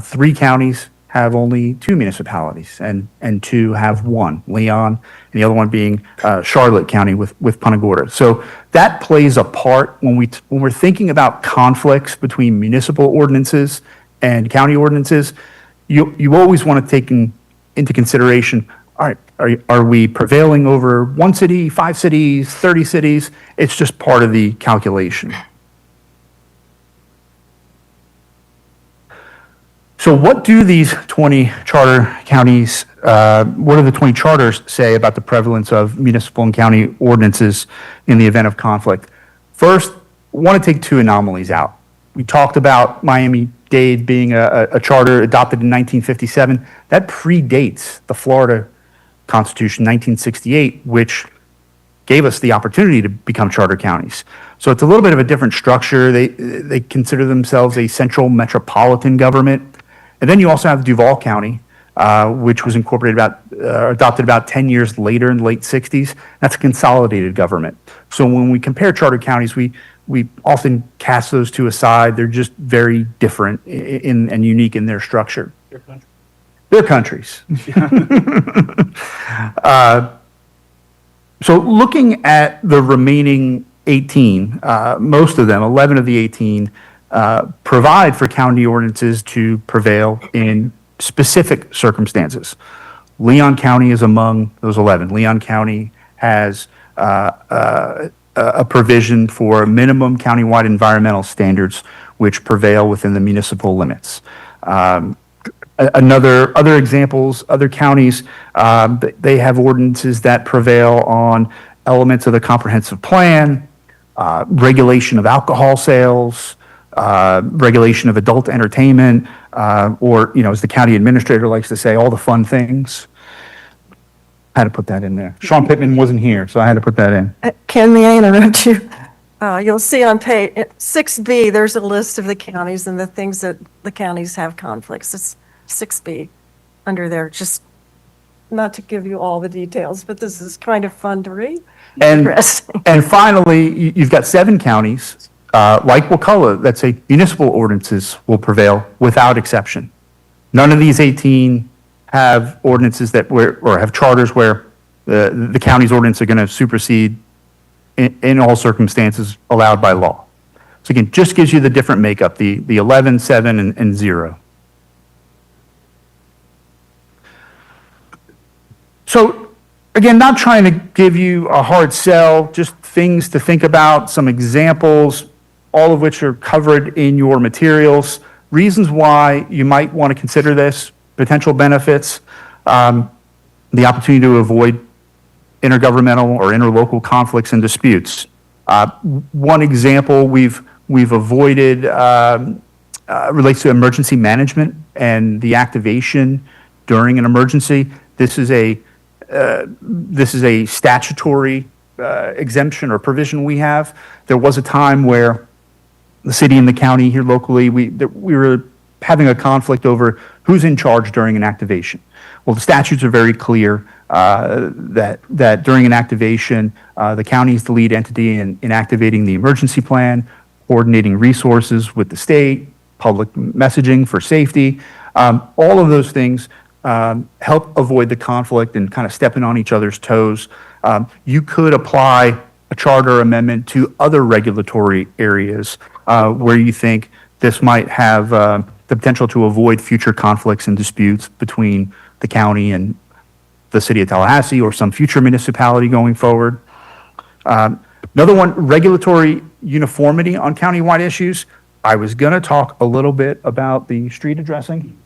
3 counties have only 2 municipalities, and 2 have 1, Leon, and the other one being Charlotte County with Punta Gorda. So that plays a part when we're thinking about conflicts between municipal ordinances and county ordinances. You always want to take into consideration, all right, are we prevailing over 1 city, 5 cities, 30 cities? It's just part of the calculation. So what do these 20 charter counties, what do the 20 charters say about the prevalence of municipal and county ordinances in the event of conflict? First, I want to take 2 anomalies out. We talked about Miami-Dade being a charter adopted in 1957. That predates the Florida Constitution, 1968, which gave us the opportunity to become charter counties. So it's a little bit of a different structure. They consider themselves a central metropolitan government. And then you also have Duval County, which was adopted about 10 years later in the late 60s. That's a consolidated government. So when we compare charter counties, we often cast those 2 aside. They're just very different and unique in their structure. They're countries. So looking at the remaining 18, most of them, 11 of the 18, provide for county ordinances to prevail in specific circumstances. Leon County is among those 11. Leon County has a provision for minimum countywide environmental standards which prevail within the municipal limits. Other examples, other counties, they have ordinances that prevail on elements of the comprehensive plan, regulation of alcohol sales, regulation of adult entertainment, or, as the county administrator likes to say, all the fun things. I had to put that in there. Sean Pittman wasn't here, so I had to put that in. Ken, may I interrupt you? You'll see on page 6B, there's a list of the counties and the things that the counties have conflicts. It's 6B under there, just not to give you all the details, but this is kind of fun to read. Interesting. And finally, you've got 7 counties, like Wakulla, that say municipal ordinances will prevail without exception. None of these 18 have ordinances or have charters where the county's ordinance are going to supersede in all circumstances allowed by law. So again, just gives you the different makeup, the 11, 7, and 0. So again, not trying to give you a hard sell, just things to think about, some examples, all of which are covered in your materials. Reasons why you might want to consider this, potential benefits, the opportunity to avoid intergovernmental or interlocal conflicts and disputes. One example we've avoided relates to emergency management and the activation during an emergency. This is a statutory exemption or provision we have. There was a time where the city and the county here locally, we were having a conflict over who's in charge during an activation. Well, the statutes are very clear that during an activation, the county is the lead entity in activating the emergency plan, coordinating resources with the state, public messaging for safety. All of those things help avoid the conflict and kind of stepping on each other's toes. You could apply a charter amendment to other regulatory areas where you think this might have the potential to avoid future conflicts and disputes between the county and the city of Tallahassee or some future municipality going forward. Another one, regulatory uniformity on countywide issues. I was going to talk a little bit about the street addressing,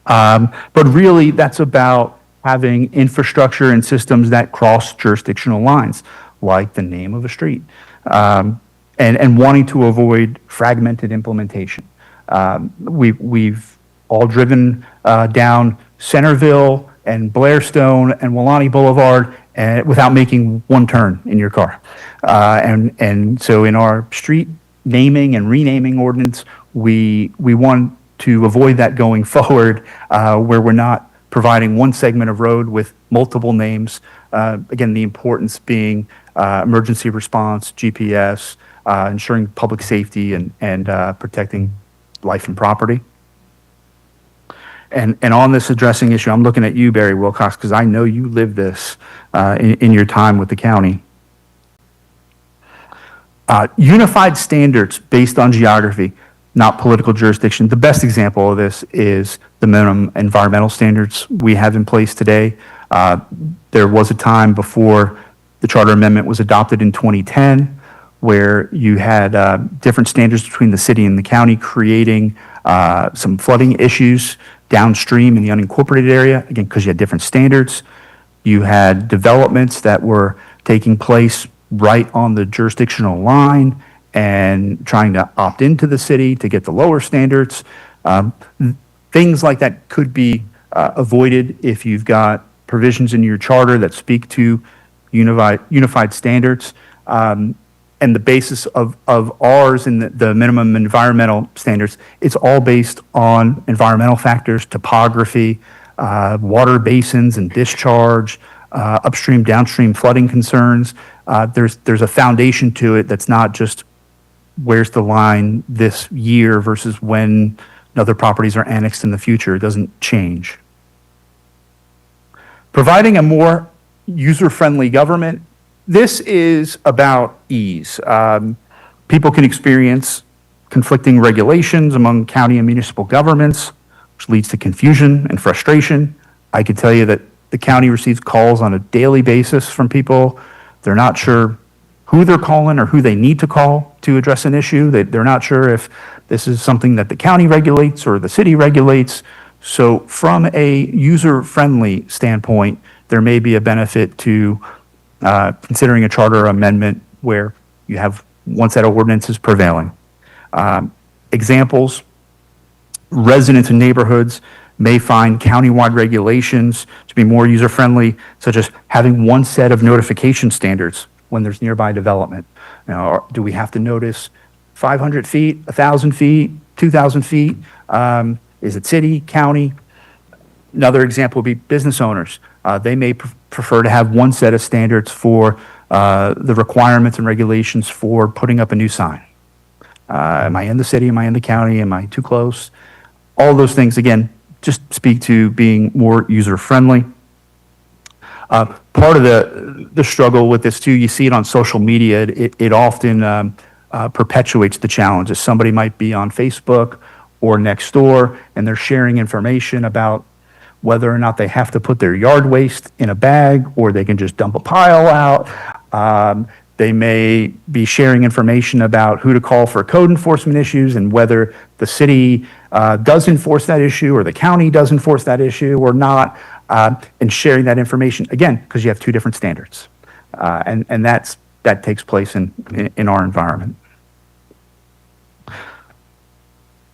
but really that's about having infrastructure and systems that cross jurisdictional lines, like the name of a street, and wanting to avoid fragmented implementation. We've all driven down Centerville and Blairstone and Wilani Boulevard without making one turn in your car. And so in our street naming and renaming ordinance, we want to avoid that going forward, where we're not providing one segment of road with multiple names. Again, the importance being emergency response, GPS, ensuring public safety and protecting life and property. And on this addressing issue, I'm looking at you, Barry Wilcox, because I know you live this in your time with the county. Unified standards based on geography, not political jurisdiction. The best example of this is the minimum environmental standards we have in place today. There was a time before the charter amendment was adopted in 2010 where you had different standards between the city and the county, creating some flooding issues downstream in the unincorporated area, again, because you had different standards. You had developments that were taking place right on the jurisdictional line and trying to opt into the city to get the lower standards. Things like that could be avoided if you've got provisions in your charter that speak to unified standards. And the basis of ours in the minimum environmental standards, it's all based on environmental factors, topography, water basins and discharge, upstream, downstream flooding concerns. There's a foundation to it that's not just where's the line this year versus when other properties are annexed in the future. It doesn't change. Providing a more user-friendly government. This is about ease. People can experience conflicting regulations among county and municipal governments, which leads to confusion and frustration. I can tell you that the county receives calls on a daily basis from people. They're not sure who they're calling or who they need to call to address an issue. They're not sure if this is something that the county regulates or the city regulates. So from a user-friendly standpoint, there may be a benefit to considering a charter amendment where you have one set of ordinances prevailing. Examples, residents in neighborhoods may find countywide regulations to be more user-friendly, such as having one set of notification standards when there's nearby development. Now, do we have to notice 500 feet, 1,000 feet, 2,000 feet? Is it city, county? Another example would be business owners. They may prefer to have one set of standards for the requirements and regulations for putting up a new sign. Am I in the city? Am I in the county? Am I too close? All those things, again, just speak to being more user-friendly. Part of the struggle with this too, you see it on social media, it often perpetuates the challenges. Somebody might be on Facebook or Nextdoor, and they're sharing information about whether or not they have to put their yard waste in a bag or they can just dump a pile out. They may be sharing information about who to call for code enforcement issues and whether the city does enforce that issue or the county does enforce that issue or not, and sharing that information, again, because you have two different standards. And that takes place in our environment.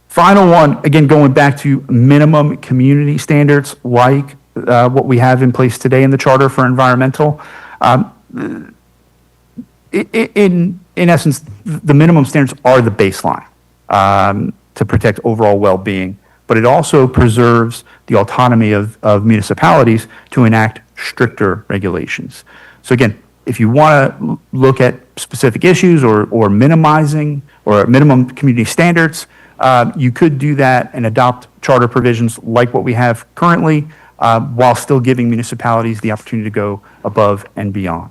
Final one, again, going back to minimum community standards like what we have in place today in the Charter for Environmental. In essence, the minimum standards are the baseline to protect overall well-being, but it also preserves the autonomy of municipalities to enact stricter regulations. So again, if you want to look at specific issues or minimizing or minimum community standards, you could do that and adopt charter provisions like what we have currently, while still giving municipalities the opportunity to go above and beyond.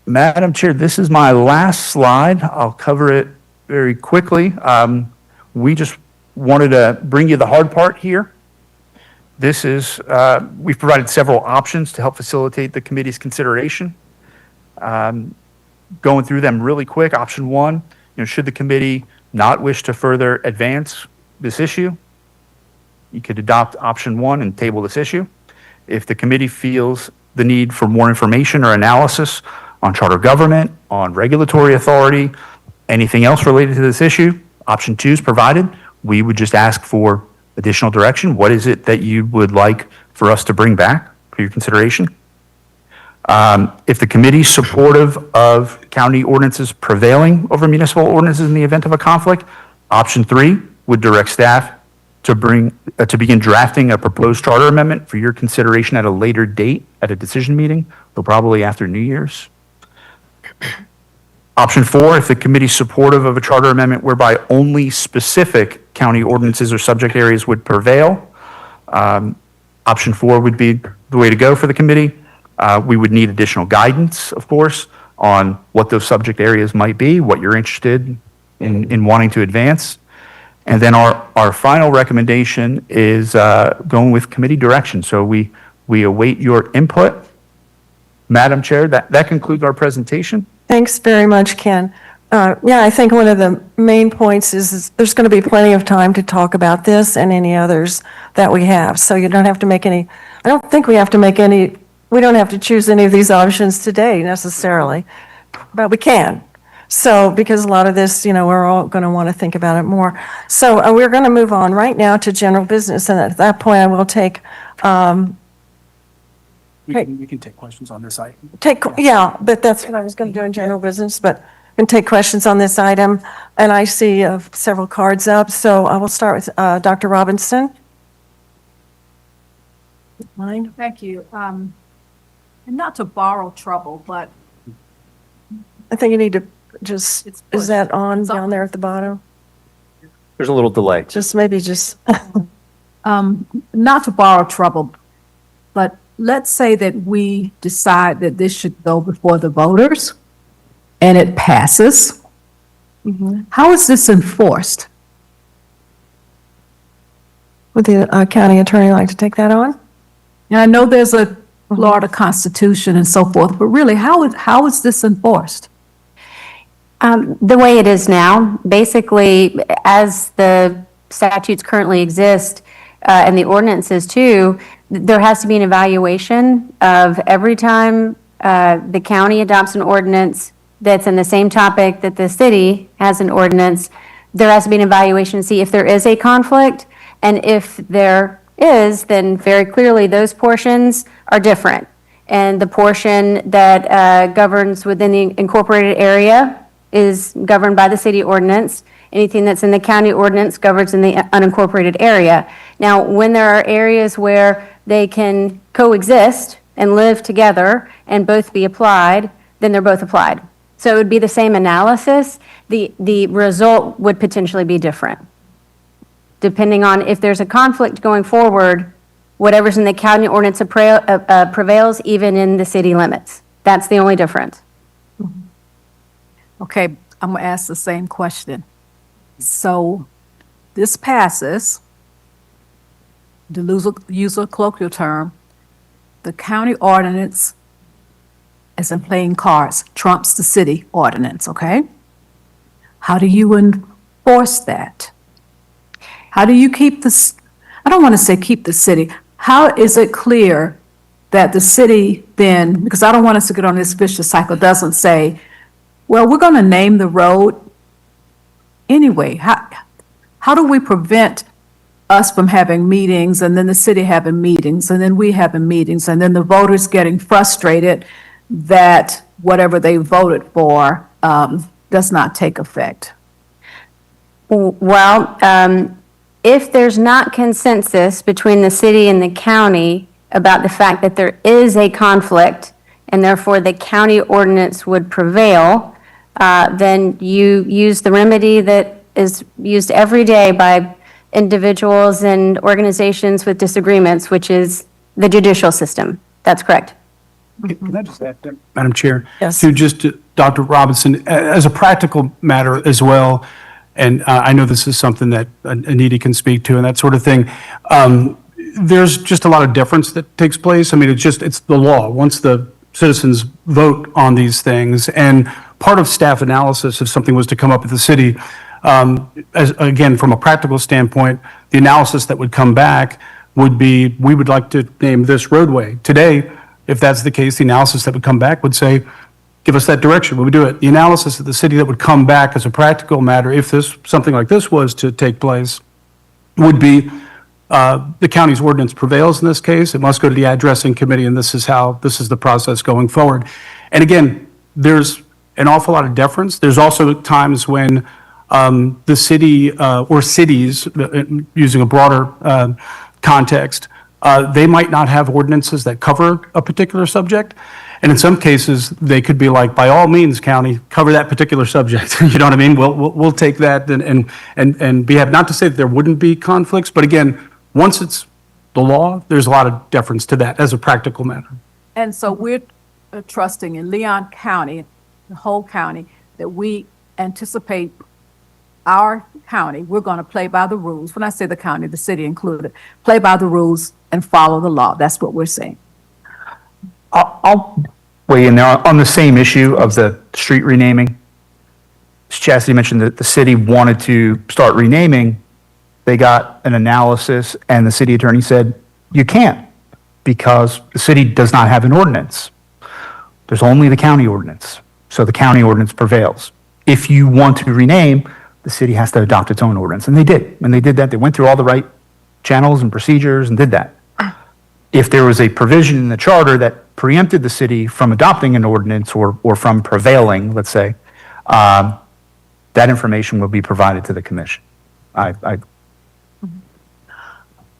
Madam Chair, this is my last slide. I'll cover it very quickly. We just wanted to bring you the hard part here. This is, we've provided several options to help facilitate the committee's consideration. Going through them really quick. Option one, should the committee not wish to further advance this issue, you could adopt option one and table this issue. If the committee feels the need for more information or analysis on charter government, on regulatory authority, anything else related to this issue, Option 2 is provided. We would just ask for additional direction. What is it that you would like for us to bring back for your consideration? If the committee's supportive of county ordinances prevailing over municipal ordinances in the event of a conflict, Option 3 would direct staff to begin drafting a proposed charter amendment for your consideration at a later date at a decision meeting, so probably after New Year's. Option 4, if the committee's supportive of a charter amendment whereby only specific county ordinances or subject areas would prevail, Option 4 would be the way to go for the committee. We would need additional guidance, of course, on what those subject areas might be, what you're interested in wanting to advance. And then our final recommendation is going with committee direction. So we await your input. Madam Chair, that concludes our presentation. Thanks very much, Ken. Yeah, I think one of the main points is there's going to be plenty of time to talk about this and any others that we have. So you don't have to make any, I don't think we have to make any, we don't have to choose any of these options today necessarily, but we can. So, because a lot of this, we're all going to want to think about it more. So we're going to move on right now to general business, and at that point, I will take, We can take questions on this item. yeah, but that's what I was going to do in general business, but I can take questions on this item, and I see several cards up, so I will start with Dr. Robinson. Mine? Thank you. And not to borrow trouble, but I think you need to just, It's is that on It's on. down there at the bottom? There's a little delay. Just, not to borrow trouble, but let's say that we decide that this should go before the voters and it passes. How is this enforced? would the county attorney like to take that on? And I know there's a Florida Constitution and so forth, but really, how is this enforced? The way it is now, basically, as the statutes currently exist, and the ordinances too, there has to be an evaluation of every time the county adopts an ordinance that's in the same topic that the city has an ordinance, there has to be an evaluation to see if there is a conflict, and if there is, then very clearly those portions are different. And the portion that governs within the incorporated area is governed by the city ordinance. Anything that's in the county ordinance governs in the unincorporated area. Now, when there are areas where they can coexist and live together and both be applied, then they're both applied. So it would be the same analysis. The result would potentially be different. Depending on if there's a conflict going forward, whatever's in the county ordinance prevails even in the city limits. That's the only difference. Okay, I'm gonna ask the same question. So this passes, to use a colloquial term, the county ordinance, as in playing cards, trumps the city ordinance, okay? How do you enforce that? How do you keep this, I don't want to say keep the city, how is it clear that the city then, because I don't want us to get on this vicious cycle, doesn't say, well, we're going to name the road anyway. How do we prevent us from having meetings and then the city having meetings and then we having meetings and then the voters getting frustrated that whatever they voted for does not take effect? Well, if there's not consensus between the city and the county about the fact that there is a conflict and therefore the county ordinance would prevail, then you use the remedy that is used every day by individuals and organizations with disagreements, which is the judicial system. That's correct. Can I just add, Madam Chair? Yes. To just Dr. Robinson, as a practical matter as well, and I know this is something that Anita can speak to and that sort of thing. There's just a lot of difference that takes place. I mean, it's the law. Once the citizens vote on these things, and part of staff analysis, if something was to come up at the city, again, from a practical standpoint, the analysis that would come back would be, we would like to name this roadway. Today, if that's the case, the analysis that would come back would say, give us that direction. We would do it. The analysis of the city that would come back as a practical matter, if something like this was to take place, would be the county's ordinance prevails in this case. It must go to the addressing committee, and this is the process going forward. And again, there's an awful lot of deference. There's also times when the city or cities, using a broader context, they might not have ordinances that cover a particular subject. And in some cases, they could be like, by all means, county, cover that particular subject. You know what I mean? We'll take that and be happy. Not to say that there wouldn't be conflicts, but again, once it's the law, there's a lot of deference to that as a practical matter. And so we're trusting in Leon County, the whole county, that we anticipate our county, we're going to play by the rules. When I say the county, the city included, play by the rules and follow the law. That's what we're saying. I'll weigh in there on the same issue of the street renaming. As Chastity mentioned that the city wanted to start renaming. They got an analysis and the city attorney said, you can't because the city does not have an ordinance. There's only the county ordinance. So the county ordinance prevails. If you want to rename, the city has to adopt its own ordinance. And they did. When they did that, they went through all the right channels and procedures and did that. If there was a provision in the charter that preempted the city from adopting an ordinance or from prevailing, let's say, that information will be provided to the commission.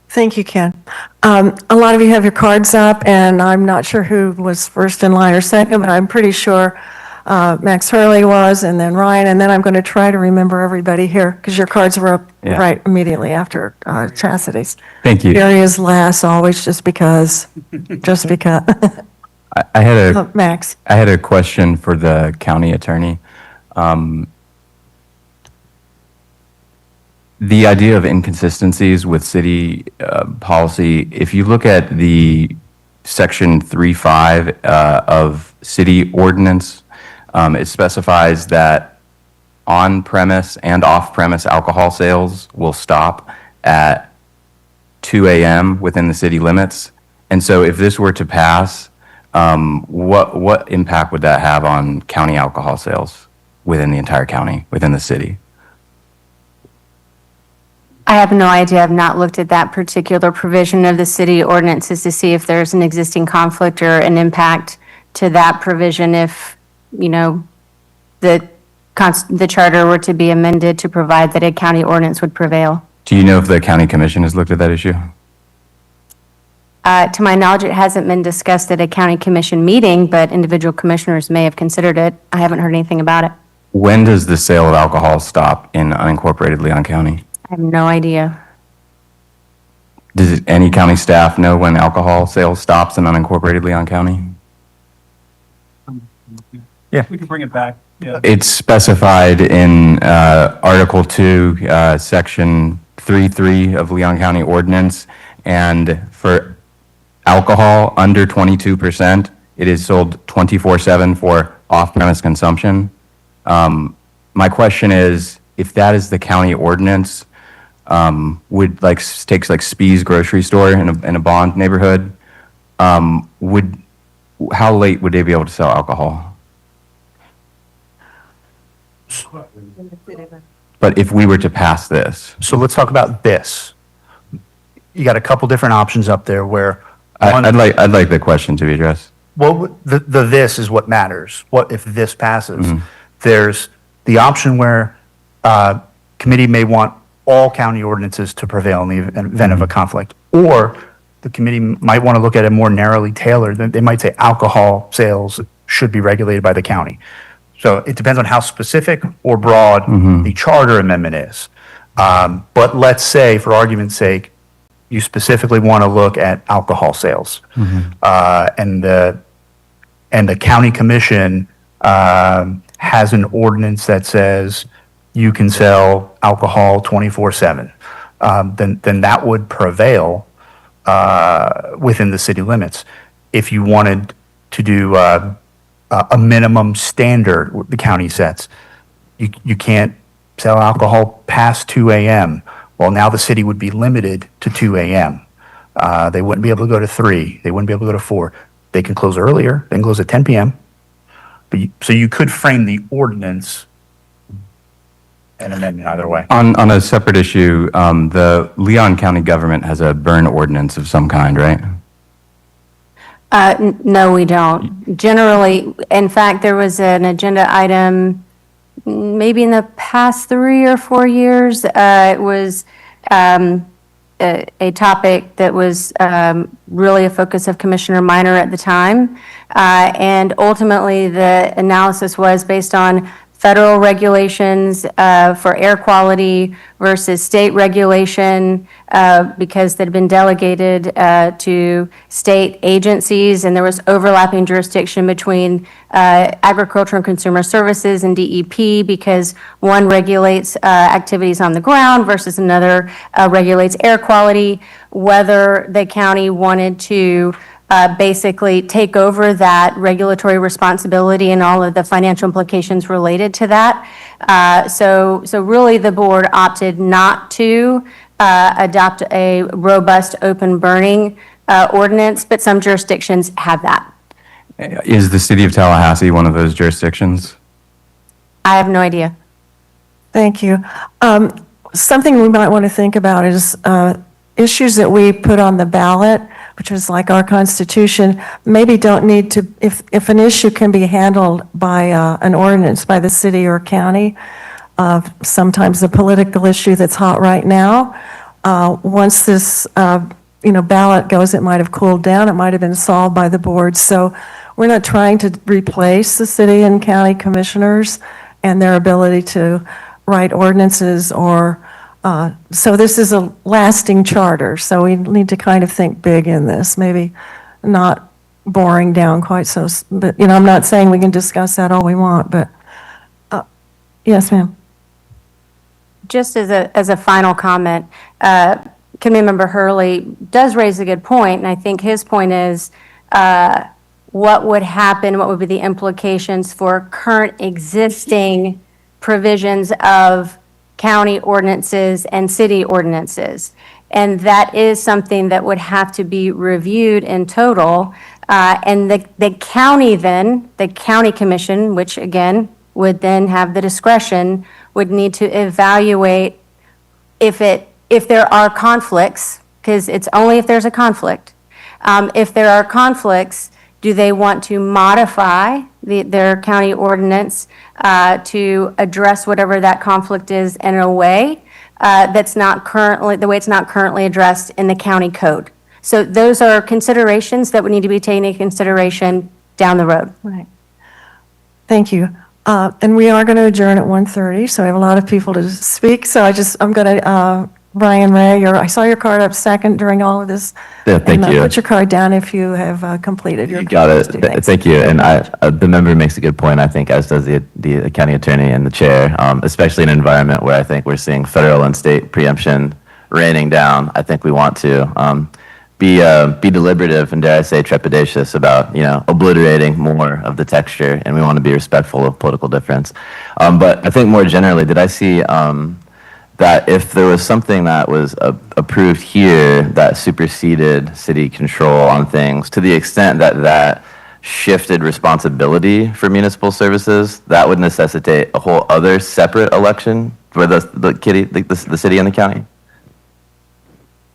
Thank you, Ken. A lot of you have your cards up, and I'm not sure who was first in line or second, but I'm pretty sure Max Hurley was, and then Ryan, and then I'm going to try to remember everybody here, because your cards were up right immediately after Chastity's. Thank you. Gary is last, always, just because. I had a Max. I had a question for the county attorney. The idea of inconsistencies with city policy, if you look at the section 3.5 of city ordinance, it specifies that on-premise and off-premise alcohol sales will stop at 2 a.m. within the city limits. And so if this were to pass, what impact would that have on county alcohol sales within the entire county, within the city? I have no idea. I've not looked at that particular provision of the city ordinances to see if there's an existing conflict or an impact to that provision if, the charter were to be amended to provide that a county ordinance would prevail. Do you know if the county commission has looked at that issue? To my knowledge, it hasn't been discussed at a county commission meeting, but individual commissioners may have considered it. I haven't heard anything about it. When does the sale of alcohol stop in unincorporated Leon County? I have no idea. Does any county staff know when alcohol sales stops in unincorporated Leon County? Yeah. We can bring it back. Yeah. It's specified in Article 2, Section 3.3 of Leon County Ordinance, and for alcohol under 22%, it is sold 24/7 for off-premise consumption. My question is, if that is the county ordinance, would takes like Spee's grocery store in a Bond neighborhood, how late would they be able to sell alcohol? But if we were to pass this, So let's talk about this. You got a couple different options up there where. I'd like the question to be addressed. Well, the this is what matters. What if this passes? There's the option where committee may want all county ordinances to prevail in the event of a conflict, or the committee might want to look at it more narrowly tailored. They might say alcohol sales should be regulated by the county. So it depends on how specific or broad the charter amendment is. But let's say, for argument's sake, you specifically want to look at alcohol sales. And the county commission has an ordinance that says you can sell alcohol 24/7. Then that would prevail within the city limits. If you wanted to do a minimum standard the county sets, you can't sell alcohol past 2 a.m. Well, now the city would be limited to 2 a.m. They wouldn't be able to go to 3. They wouldn't be able to go to 4. They can close earlier. They can close at 10 p.m. But so you could frame the ordinance and amend it either way. On a separate issue, the Leon County government has a burn ordinance of some kind, right? No, we don't. Generally, in fact, there was an agenda item maybe in the past 3 or 4 years. It was a topic that was really a focus of Commissioner Minor at the time. And ultimately, the analysis was based on federal regulations for air quality versus state regulation because they'd been delegated to state agencies, and there was overlapping jurisdiction between Agriculture and Consumer Services and DEP because one regulates activities on the ground versus another regulates air quality. Whether the county wanted to basically take over that regulatory responsibility and all of the financial implications related to that. So really the board opted not to adopt a robust open burning ordinance, but some jurisdictions have that. Is the city of Tallahassee one of those jurisdictions? I have no idea. Thank you. Something we might want to think about is issues that we put on the ballot, which is like our Constitution, maybe don't need to, if an issue can be handled by an ordinance by the city or county, sometimes a political issue that's hot right now, once this ballot goes, it might have cooled down, it might have been solved by the board. So we're not trying to replace the city and county commissioners and their ability to write ordinances or so this is a lasting charter, so we need to kind of think big in this, maybe not boring down quite so, but, I'm not saying we can discuss that all we want, but, yes, ma'am. Just as a final comment, Committee Member Hurley does raise a good point, and I think his point is what would happen, what would be the implications for current existing provisions of county ordinances and city ordinances. And that is something that would have to be reviewed in total. And the county then, the county commission, which again would then have the discretion, would need to evaluate if there are conflicts, because it's only if there's a conflict. If there are conflicts, do they want to modify their county ordinance to address whatever that conflict is in a way that's not currently, the way it's not currently addressed in the county code? So those are considerations that would need to be taken into consideration down the road. Right. Thank you. And we are going to adjourn at 1:30, so I have a lot of people to speak. So I'm going to, Brian Ray, I saw your card up second during all of this. Yeah, thank And, you. put your card down if you have completed your. You got it. Thanks. Thank you. And the member makes a good point, I think, as does the county attorney and the chair, especially in an environment where I think we're seeing federal and state preemption raining down. I think we want to be deliberative and, dare I say, trepidatious about, obliterating more of the texture, and we want to be respectful of political difference. But I think more generally, did I see that if there was something that was approved here that superseded city control on things, to the extent that that shifted responsibility for municipal services, that would necessitate a whole other separate election for the city and the county?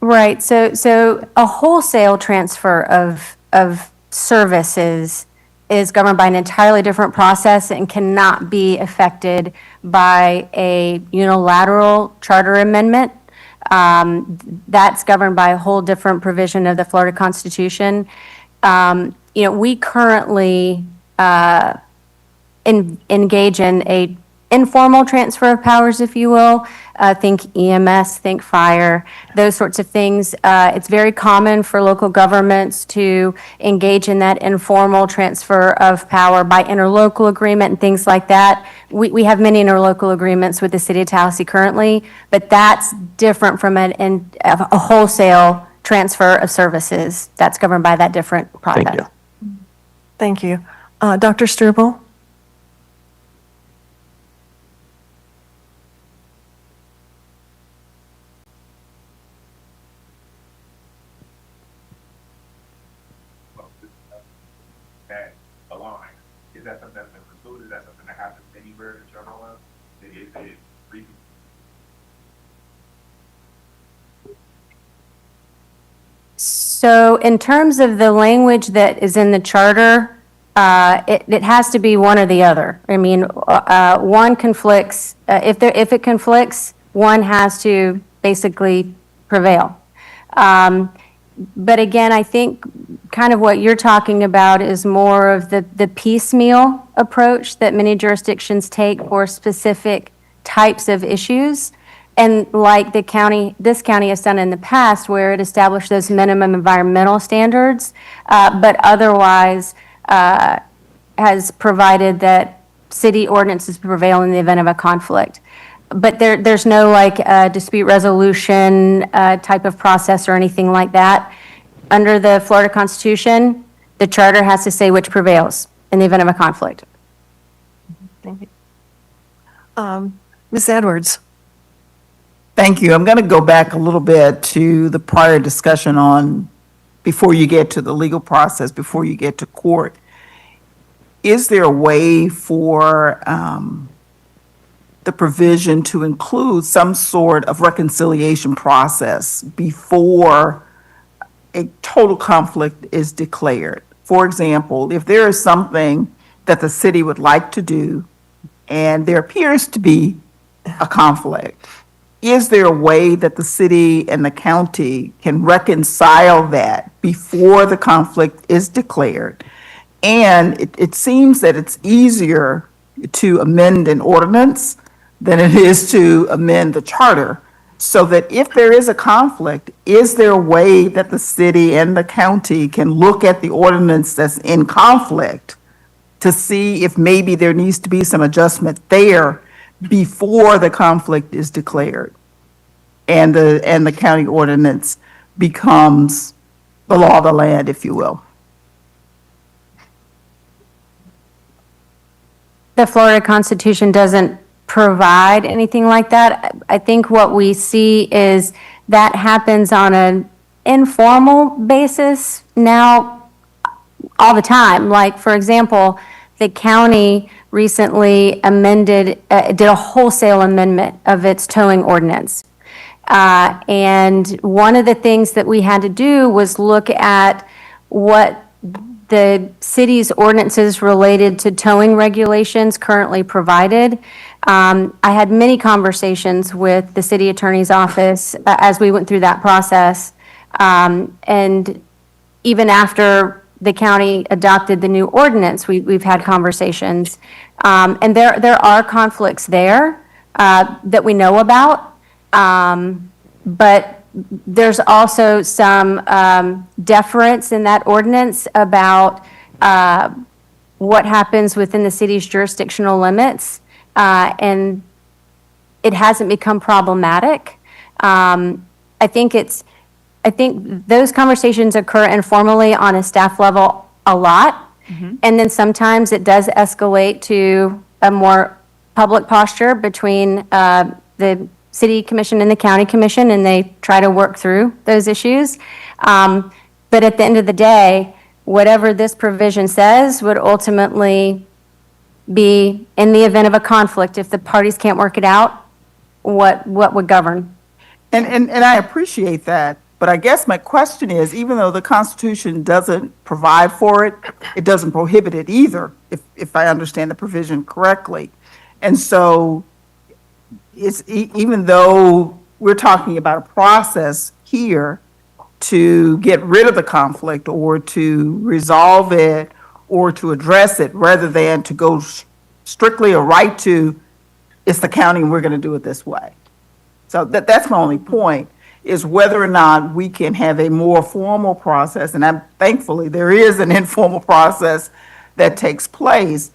Right, so a wholesale transfer of services is governed by an entirely different process and cannot be affected by a unilateral charter amendment. That's governed by a whole different provision of the Florida Constitution. We currently engage in a informal transfer of powers, if you will. Think EMS, think fire, those sorts of things. It's very common for local governments to engage in that informal transfer of power by interlocal agreement and things like that. We have many interlocal agreements with the city of Tallahassee currently, but that's different from a wholesale transfer of services. That's governed by that different process. Thank you. Thank you. Dr. Struble? Align. Is that something that's been happens anywhere in general. So in terms of the language that is in the charter, it has to be one or the other. I mean, one conflicts, if it conflicts, one has to basically prevail. But again, I think kind of what you're talking about is more of the piecemeal approach that many jurisdictions take for specific types of issues. And like this county has done in the past, where it established those minimum environmental standards, but otherwise has provided that city ordinances prevail in the event of a conflict. But there's no like dispute resolution type of process or anything like that. Under the Florida Constitution, the charter has to say which prevails in the event of a conflict. Thank you. Ms. Edwards? Thank you. I'm going to go back a little bit to the prior discussion on before you get to the legal process, before you get to court. Is there a way for the provision to include some sort of reconciliation process before a total conflict is declared? For example, if there is something that the city would like to do and there appears to be a conflict, is there a way that the city and the county can reconcile that before the conflict is declared? And it seems that it's easier to amend an ordinance than it is to amend the charter. So that if there is a conflict, is there a way that the city and the county can look at the ordinance that's in conflict to see if maybe there needs to be some adjustment there before the conflict is declared and the county ordinance becomes the law of the land, if you will? The Florida Constitution doesn't provide anything like that. I think what we see is that happens on an informal basis now all the time. Like, for example, the county recently did a wholesale amendment of its towing ordinance. And one of the things that we had to do was look at what the city's ordinances related to towing regulations currently provided. I had many conversations with the city attorney's office as we went through that process. And even after the county adopted the new ordinance, we've had conversations. And there are conflicts there that we know about. But there's also some deference in that ordinance about what happens within the city's jurisdictional limits. And it hasn't become problematic. I think those conversations occur informally on a staff level a lot. Mm-hmm. And then sometimes it does escalate to a more public posture between the city commission and the county commission, and they try to work through those issues. But at the end of the day, whatever this provision says would ultimately be in the event of a conflict. If the parties can't work it out, what would govern? And I appreciate that. But I guess my question is, even though the Constitution doesn't provide for it, it doesn't prohibit it either, if I understand the provision correctly. And so it's even though we're talking about a process here to get rid of the conflict or to resolve it or to address it, rather than to go strictly a right to, it's the county and we're going to do it this way. So that's my only point, is whether or not we can have a more formal process. And thankfully there is an informal process that takes place.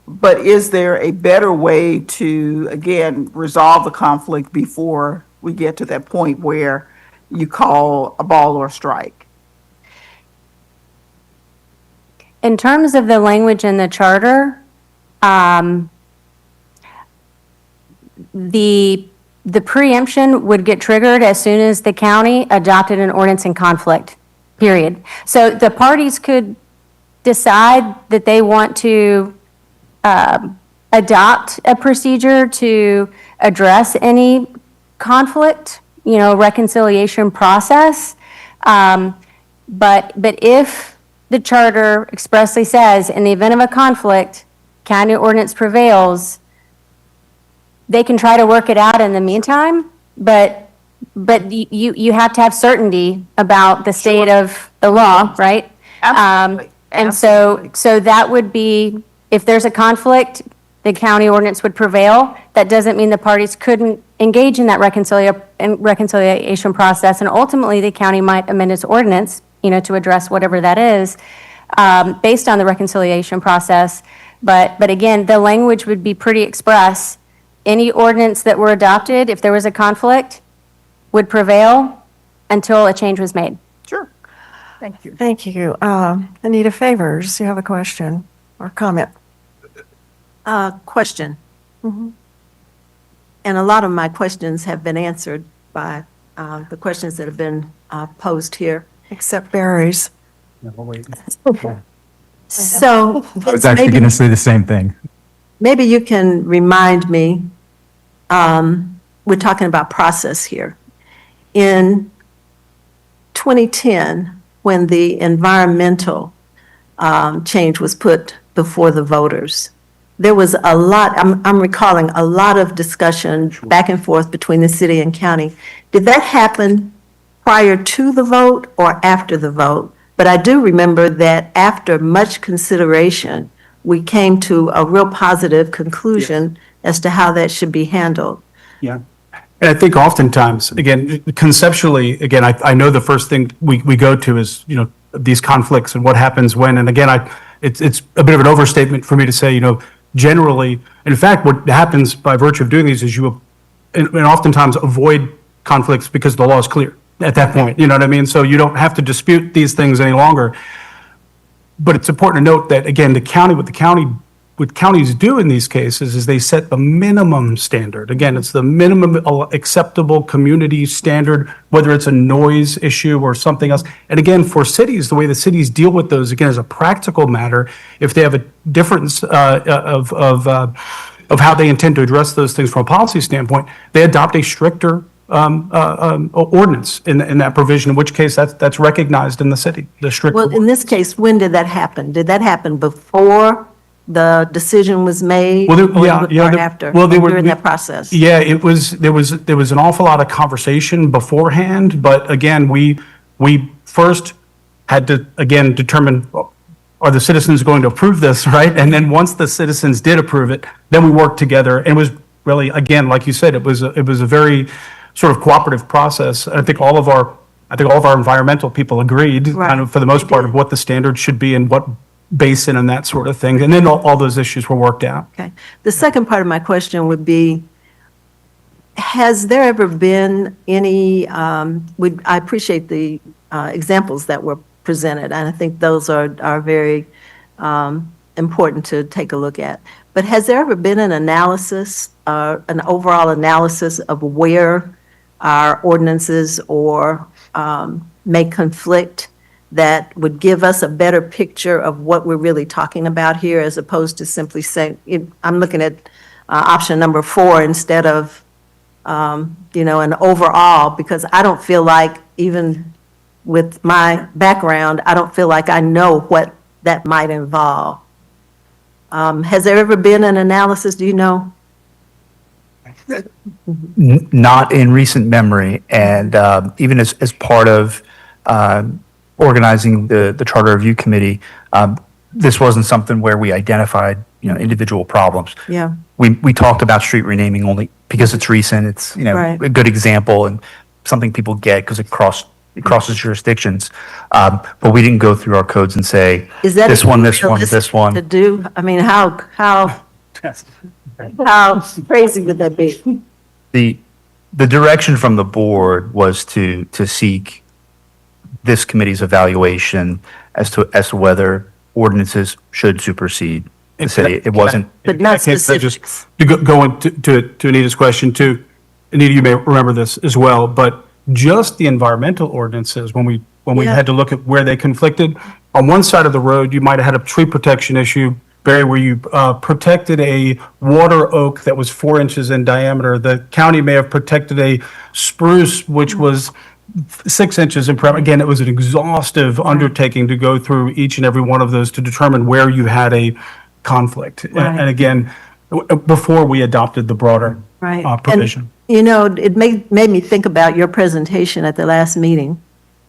But is there a better way to, again, resolve the conflict before we get to that point where you call a ball or a strike? In terms of the language in the charter, the preemption would get triggered as soon as the county adopted an ordinance in conflict, period. So the parties could decide that they want to adopt a procedure to address any conflict, reconciliation process. But if the charter expressly says, in the event of a conflict, county ordinance prevails, they can try to work it out in the meantime, but you have to have certainty about the state of the law, right? Absolutely. And so that would be, if there's a conflict, the county ordinance would prevail. That doesn't mean the parties couldn't engage in that reconciliation process, and ultimately the county might amend its ordinance, to address whatever that is, based on the reconciliation process. But again, the language would be pretty express. Any ordinance that were adopted, if there was a conflict, would prevail until a change was made. Sure. Thank you. Thank you. Anita Favors, you have a question or comment? Question. And a lot of my questions have been answered by the questions that have been posed here. Except Barry's. So I was actually going to say the same thing. maybe you can remind me, we're talking about process here. In 2010, when the environmental change was put before the voters, there was a lot, I'm recalling a lot of discussion back and forth between the city and county. Did that happen prior to the vote or after the vote? But I do remember that after much consideration, we came to a real positive conclusion as to how that should be handled. Yeah. And I think oftentimes, again, conceptually, again, I know the first thing we go to is, these conflicts and what happens when. And again, it's a bit of an overstatement for me to say, generally, in fact, what happens by virtue of doing these is you, and oftentimes avoid conflicts because the law is clear at that point. You know what I mean? So you don't have to dispute these things any longer. But it's important to note that, again, what counties do in these cases is they set the minimum standard. Again, it's the minimum acceptable community standard, whether it's a noise issue or something else. And again, for cities, the way the cities deal with those, again, as a practical matter, if they have a difference of how they intend to address those things from a policy standpoint, they adopt a stricter ordinance in that provision, in which case that's recognized in the city, the strict. Well, in this case, when did that happen? Did that happen before the decision was made? Well, or after? During that process? Yeah, there was an awful lot of conversation beforehand, but again, we first had to, again, determine, are the citizens going to approve this, right? And then once the citizens did approve it, then we worked together, and it was really, again, like you said, it was a very sort of cooperative process. I think all of our environmental people agreed, kind of for the most part, of what the standard should be and what basin and that sort of thing. And then all those issues were worked out. Okay. The second part of my question would be, has there ever been any, I appreciate the examples that were presented, and I think those are very important to take a look at. But has there ever been an analysis, an overall analysis of where our ordinances may conflict, that would give us a better picture of what we're really talking about here, as opposed to simply saying, I'm looking at option number 4 instead of, an overall, because I don't feel like, even with my background, I don't feel like I know what that might involve. Has there ever been an analysis, do you know? Not in recent memory, and even as part of organizing the Charter Review Committee, this wasn't something where we identified, individual problems. Yeah. We talked about street renaming only because it's recent. It's, Right. a good example and something people get because it crosses jurisdictions. But we didn't go through our codes and say, Is that this one, this one, realistic this one. to do? I mean, how crazy would that be? The direction from the board was to seek this committee's evaluation as to whether ordinances should supersede the city. It wasn't. But not I can't say specifics. Going to Anita's question too, Anita, you may remember this as well, but just the environmental ordinances, when we Yeah. had to look at where they conflicted, on one side of the road, you might have had a tree protection issue Barry, where you protected a water oak that was 4 inches in diameter. The county may have protected a spruce which was 6 inches in diameter. Again, it was an exhaustive undertaking to go through each and every one of those to determine where you had a conflict. Right. And again, before we adopted the broader Right. provision. And, you know, it made me think about your presentation at the last meeting,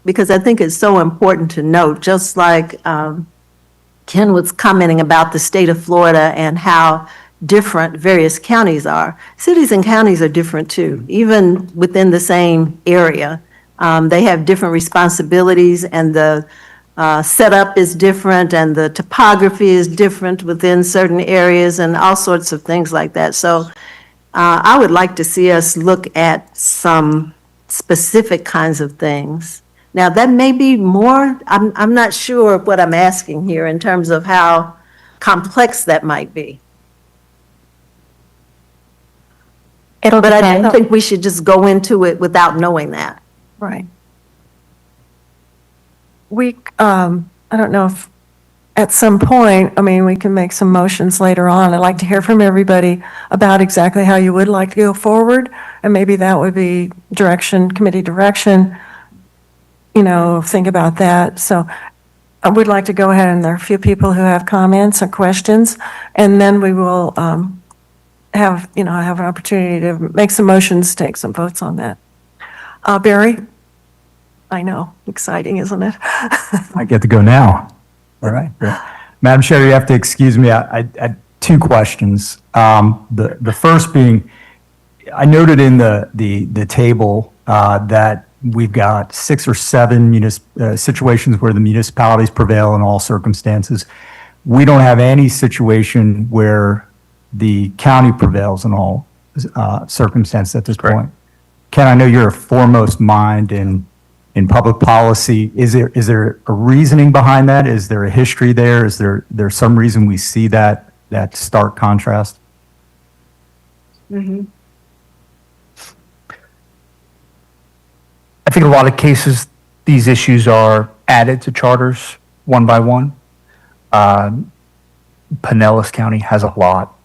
because I think it's so important to note, just like Ken was commenting about the state of Florida and how different various counties are. Cities and counties are different too, even within the same area. They have different responsibilities, and the setup is different, and the topography is different within certain areas, and all sorts of things like that. So I would like to see us look at some specific kinds of things. Now, that may be more, I'm not sure of what I'm asking here in terms of how complex that might be. It'll But I depend. don't think we should just go into it without knowing that. Right. I don't know if, at some point, I mean, we can make some motions later on. I'd like to hear from everybody about exactly how you would like to go forward, and maybe that would be direction, committee direction, you know, think about that. So I would like to go ahead, and there are a few people who have comments or questions, and then we will have an opportunity to make some motions, take some votes on that. Barry? I know, exciting, isn't it? I get to go now. All right. Great. Madam Chair, you have to excuse me. I had two questions. The first being, I noted in the table that we've got 6 or 7 situations where the municipalities prevail in all circumstances. We don't have any situation where the county prevails in all circumstances at this point. Ken, I know you're a foremost mind in public policy. Is there a reasoning behind that? Is there a history there? Is there some reason we see that stark contrast? Mm-hmm. I think in a lot of cases, these issues are added to charters one by one. Pinellas County has a lot.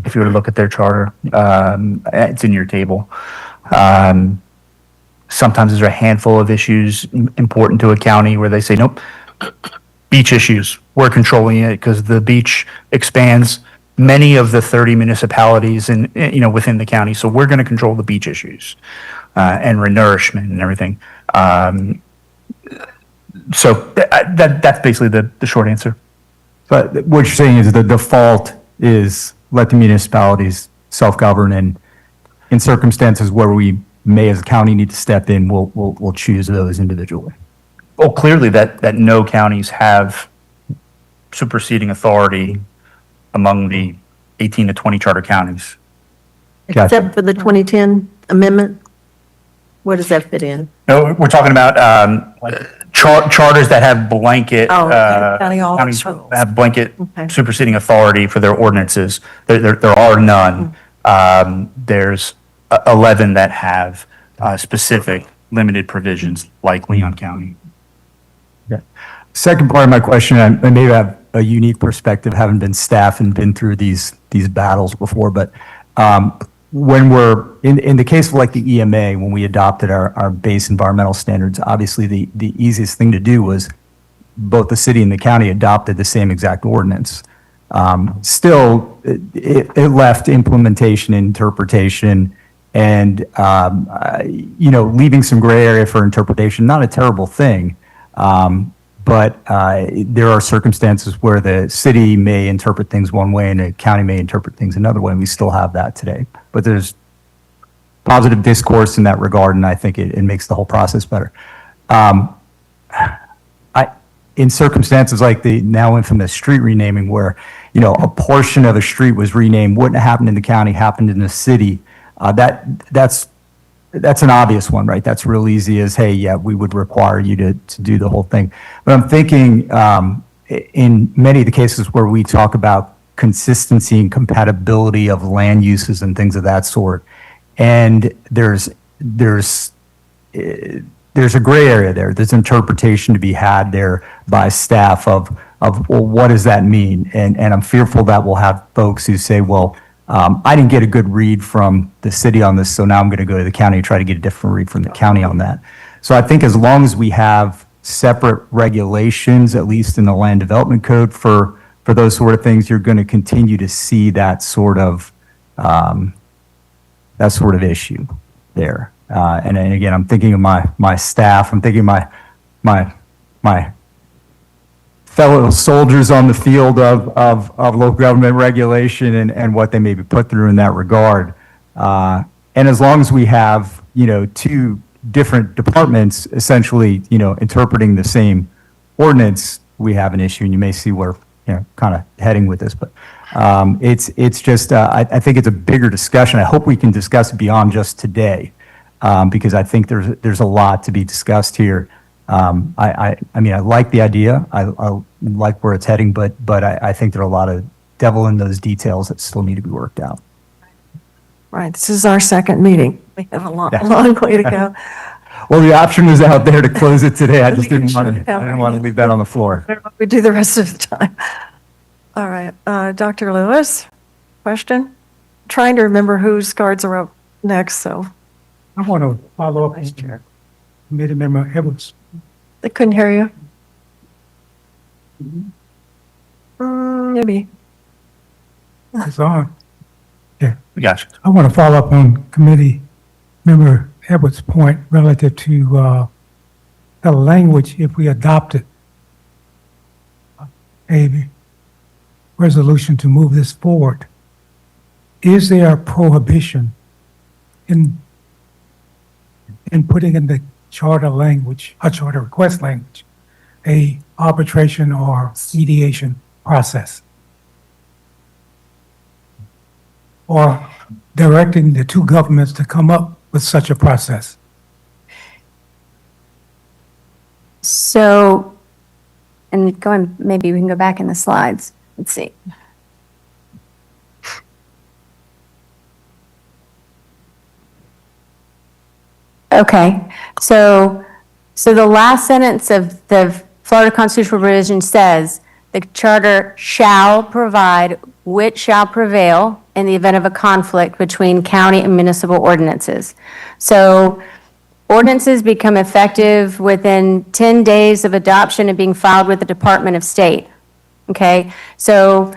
If you were to look at their charter, it's in your table. Sometimes there's a handful of issues important to a county where they say, nope, beach issues, we're controlling it because the beach expands many of the 30 municipalities within the county. So we're going to control the beach issues and renourishment and everything. So that's basically the short answer. But what you're saying is the default is let the municipalities self-govern, and in circumstances where we may as a county need to step in, we'll choose those individually. Well, clearly that no counties have superseding authority among the 18 to 20 charter counties. Gotcha. Except for the 2010 amendment? Where does that fit in? No, we're talking about charters that have blanket. Oh, okay. County all counties rules. have blanket Okay. superseding authority for their ordinances. There are none. There's 11 that have specific limited provisions like Leon County. Second part of my question, I maybe have a unique perspective, having been staff and been through these battles before, but when we're in the case of like the EMA, when we adopted our base environmental standards, obviously the easiest thing to do was both the city and the county adopted the same exact ordinance. Still, it left implementation, interpretation, and leaving some gray area for interpretation. Not a terrible thing, but there are circumstances where the city may interpret things one way and the county may interpret things another way, and we still have that today. But there's positive discourse in that regard, and I think it makes the whole process better. In circumstances like the now infamous street renaming, where a portion of a street was renamed, wouldn't have happened in the county, happened in the city. That's an obvious one, right? That's real easy as, hey, yeah, we would require you to do the whole thing. But I'm thinking in many of the cases where we talk about consistency and compatibility of land uses and things of that sort, and there's a gray area there. There's interpretation to be had there by staff of well, what does that mean? And I'm fearful that we'll have folks who say, well, I didn't get a good read from the city on this, so now I'm going to go to the county and try to get a different read from the county on that. So I think as long as we have separate regulations, at least in the land development code for those sort of things, you're going to continue to see that sort of issue there. And then again, I'm thinking of my staff. I'm thinking of my fellow soldiers on the field of local government regulation and what they may be put through in that regard. And as long as we have, two different departments essentially, interpreting the same ordinance, we have an issue, and you may see where, kind of heading with this, but it's just, I think it's a bigger discussion. I hope we can discuss it beyond just today, because I think there's a lot to be discussed here. I mean, I like the idea. I like where it's heading, but I think there are a lot of devil in those details that still need to be worked out. Right, this is our second meeting. We have a long way to go. Well, the option was out there to close it today. I just didn't want to leave that on the floor. We do the rest of the time. All right, Dr. Lewis, question? Trying to remember whose cards are up next, so. I want to follow up on Committee Member Edwards. They couldn't hear you. Maybe. It's on. Yeah. We got you. I want to follow up on Committee Member Edwards' point relative to the language if we adopted a resolution to move this forward. Is there a prohibition in putting in the charter language, a charter request language, a arbitration or mediation process? Or directing the two governments to come up with such a process? So, and maybe we can go back in the slides. Let's see. Okay, so the last sentence of the Florida constitutional provision says, the charter shall provide which shall prevail in the event of a conflict between county and municipal ordinances. So ordinances become effective within 10 days of adoption and being filed with the Department of State. Okay, so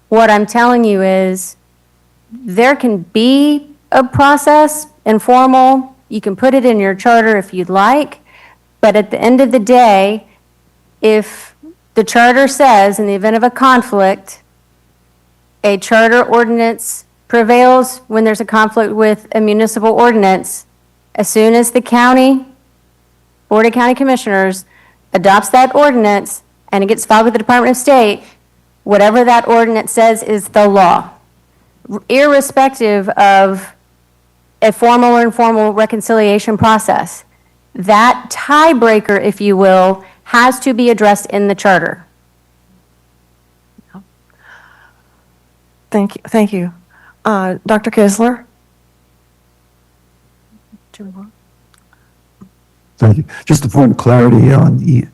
what I'm telling you is there can be a process, informal, you can put it in your charter if you'd like, but at the end of the day, if the charter says in the event of a conflict, a charter ordinance prevails when there's a conflict with a municipal ordinance, as soon as the county, Board of County Commissioners adopts that ordinance and it gets filed with the Department of State, whatever that ordinance says is the law, irrespective of a formal or informal reconciliation process. That tiebreaker, if you will, has to be addressed in the charter. Thank you. Dr. Kisler? Thank you. Just a point of clarity on the,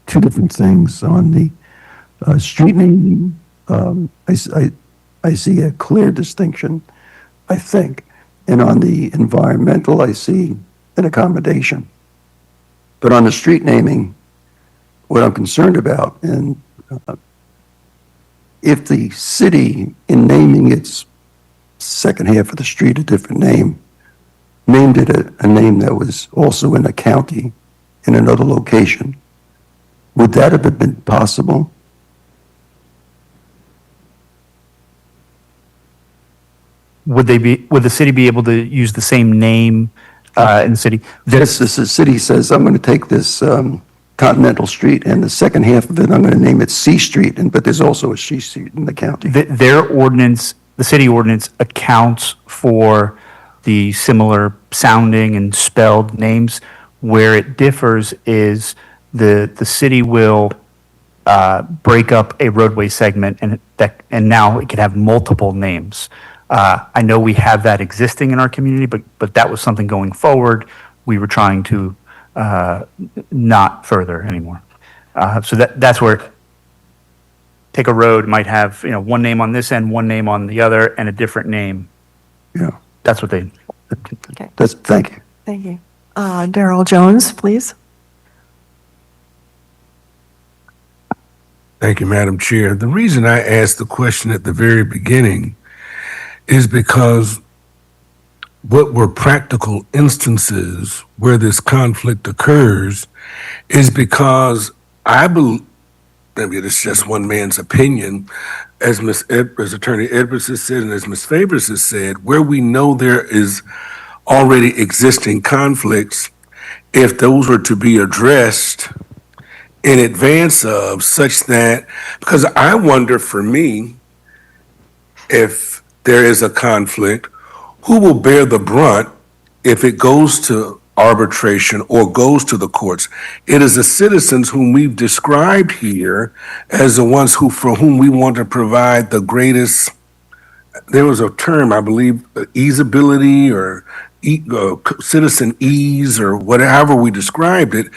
two different things. On the street naming, I see a clear distinction, I think. And on the environmental, I see an accommodation. But on the street naming, what I'm concerned about, and if the city, in naming its second half of the street a different name, named it a name that was also in a county in another location, would that have been possible? Would the city be able to use the same name in the city? Yes, the city says, I'm going to take this Continental Street, and the second half of it, I'm going to name it C Street, but there's also a C Street in the county. Their ordinance, the city ordinance, accounts for the similar sounding and spelled names. Where it differs is the city will break up a roadway segment, and now it can have multiple names. I know we have that existing in our community, but that was something going forward we were trying to not further anymore. So that's where, take a road, might have, one name on this end, one name on the other, and a different name. Yeah, That's what they, thank you. Thank you. Darrell Jones, please. Thank you, Madam Chair. The reason I asked the question at the very beginning is because what were practical instances where this conflict occurs is because I believe, maybe it's just one man's opinion, as as Attorney Edwards has said and as Ms. Favors has said, where we know there is already existing conflicts, if those were to be addressed in advance of, such that, because I wonder for me, if there is a conflict, who will bear the brunt if it goes to arbitration or goes to the courts? It is the citizens whom we've described here as the ones for whom we want to provide the greatest, there was a term, I believe, easeability or citizen ease or whatever we described it.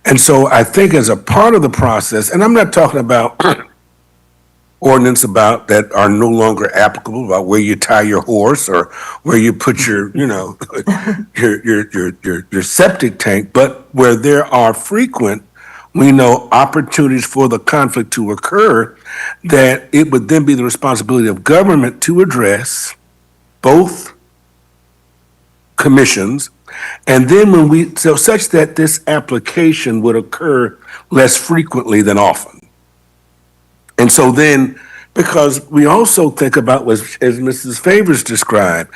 And so I think as a part of the process, and I'm not talking about ordinance about that are no longer applicable, about where you tie your horse or where you put your, your septic tank, but where there are frequent, we know, opportunities for the conflict to occur, that it would then be the responsibility of government to address both commissions, and then so such that this application would occur less frequently than often. And so then, because we also think about, as Mrs. Favors described,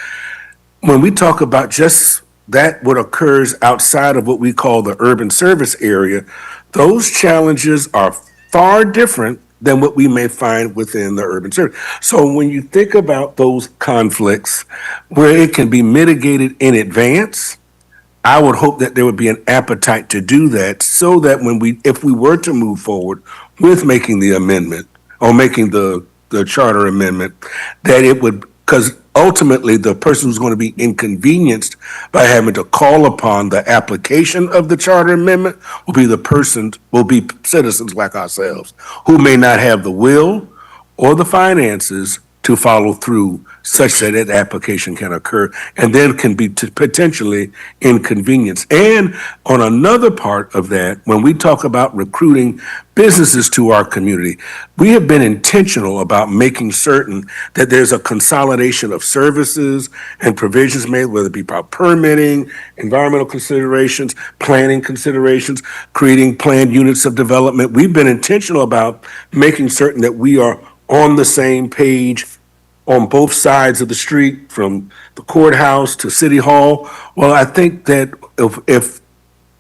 when we talk about just that what occurs outside of what we call the urban service area, those challenges are far different than what we may find within the urban service. So when you think about those conflicts where it can be mitigated in advance, I would hope that there would be an appetite to do that, so that if we were to move forward with making the amendment or making the charter amendment, that it would, because ultimately the person who's going to be inconvenienced by having to call upon the application of the charter amendment will be citizens like ourselves, who may not have the will or the finances to follow through, such that that application can occur and then can be potentially inconvenienced. And on another part of that, when we talk about recruiting businesses to our community, we have been intentional about making certain that there's a consolidation of services and provisions made, whether it be about permitting, environmental considerations, planning considerations, creating planned units of development. We've been intentional about making certain that we are on the same page on both sides of the street, from the courthouse to City Hall. Well, I think that if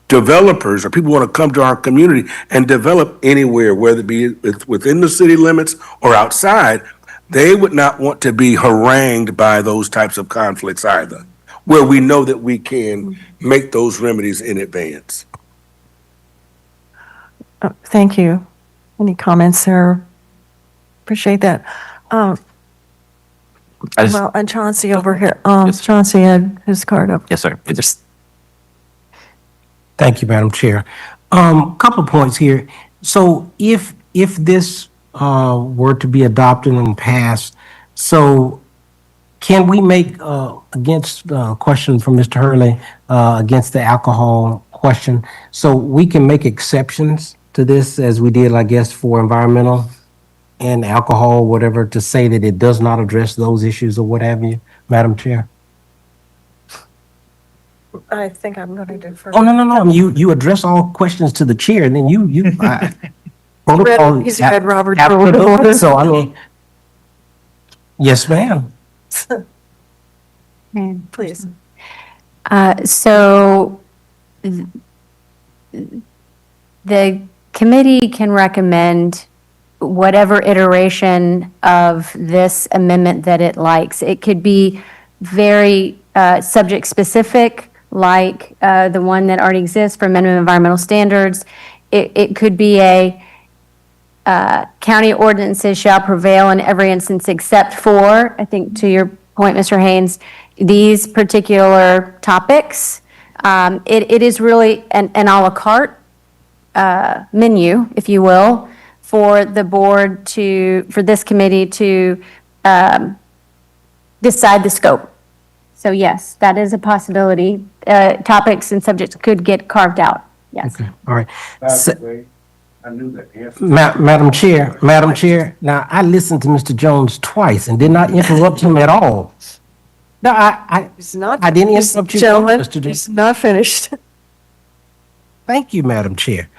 developers or people want to come to our community and develop anywhere, whether it be within the city limits or outside, they would not want to be harangued by those types of conflicts either, where we know that we can make those remedies in advance. Thank you. Any comments there? Appreciate that. Well, and Chauncey over here, Chauncey had his card up. Yes, sir. Thank you, Madam Chair. Couple points here. So if this were to be adopted and passed, so can we make, against question from Mr. Hurley, against the alcohol question, so we can make exceptions to this as we did, I guess, for environmental and alcohol, whatever, to say that it does not address those issues or what have you, Madam Chair? I think I'm going to defer. Oh, no. I mean, you address all questions to the chair, and then protocol. He's read Robert have Rules put of up, Order. So, I mean, yes, ma'am. Please. So the committee can recommend whatever iteration of this amendment that it likes. It could be very subject specific, like the one that already exists for minimum environmental standards. It could be a county ordinances shall prevail in every instance except for, I think to your point, Mr. Haynes, these particular topics. It is really an a la carte menu, if you will, for the board for this committee to decide the scope. So yes, that is a possibility. Topics and subjects could get carved out, yes. Okay, all right. I knew that answer. Madam Chair, now I listened to Mr. Jones twice and did not interrupt him at all. No, It's not. I didn't interrupt you, Gentlemen, Mr. Jones. it's not finished. Thank you, Madam Chair.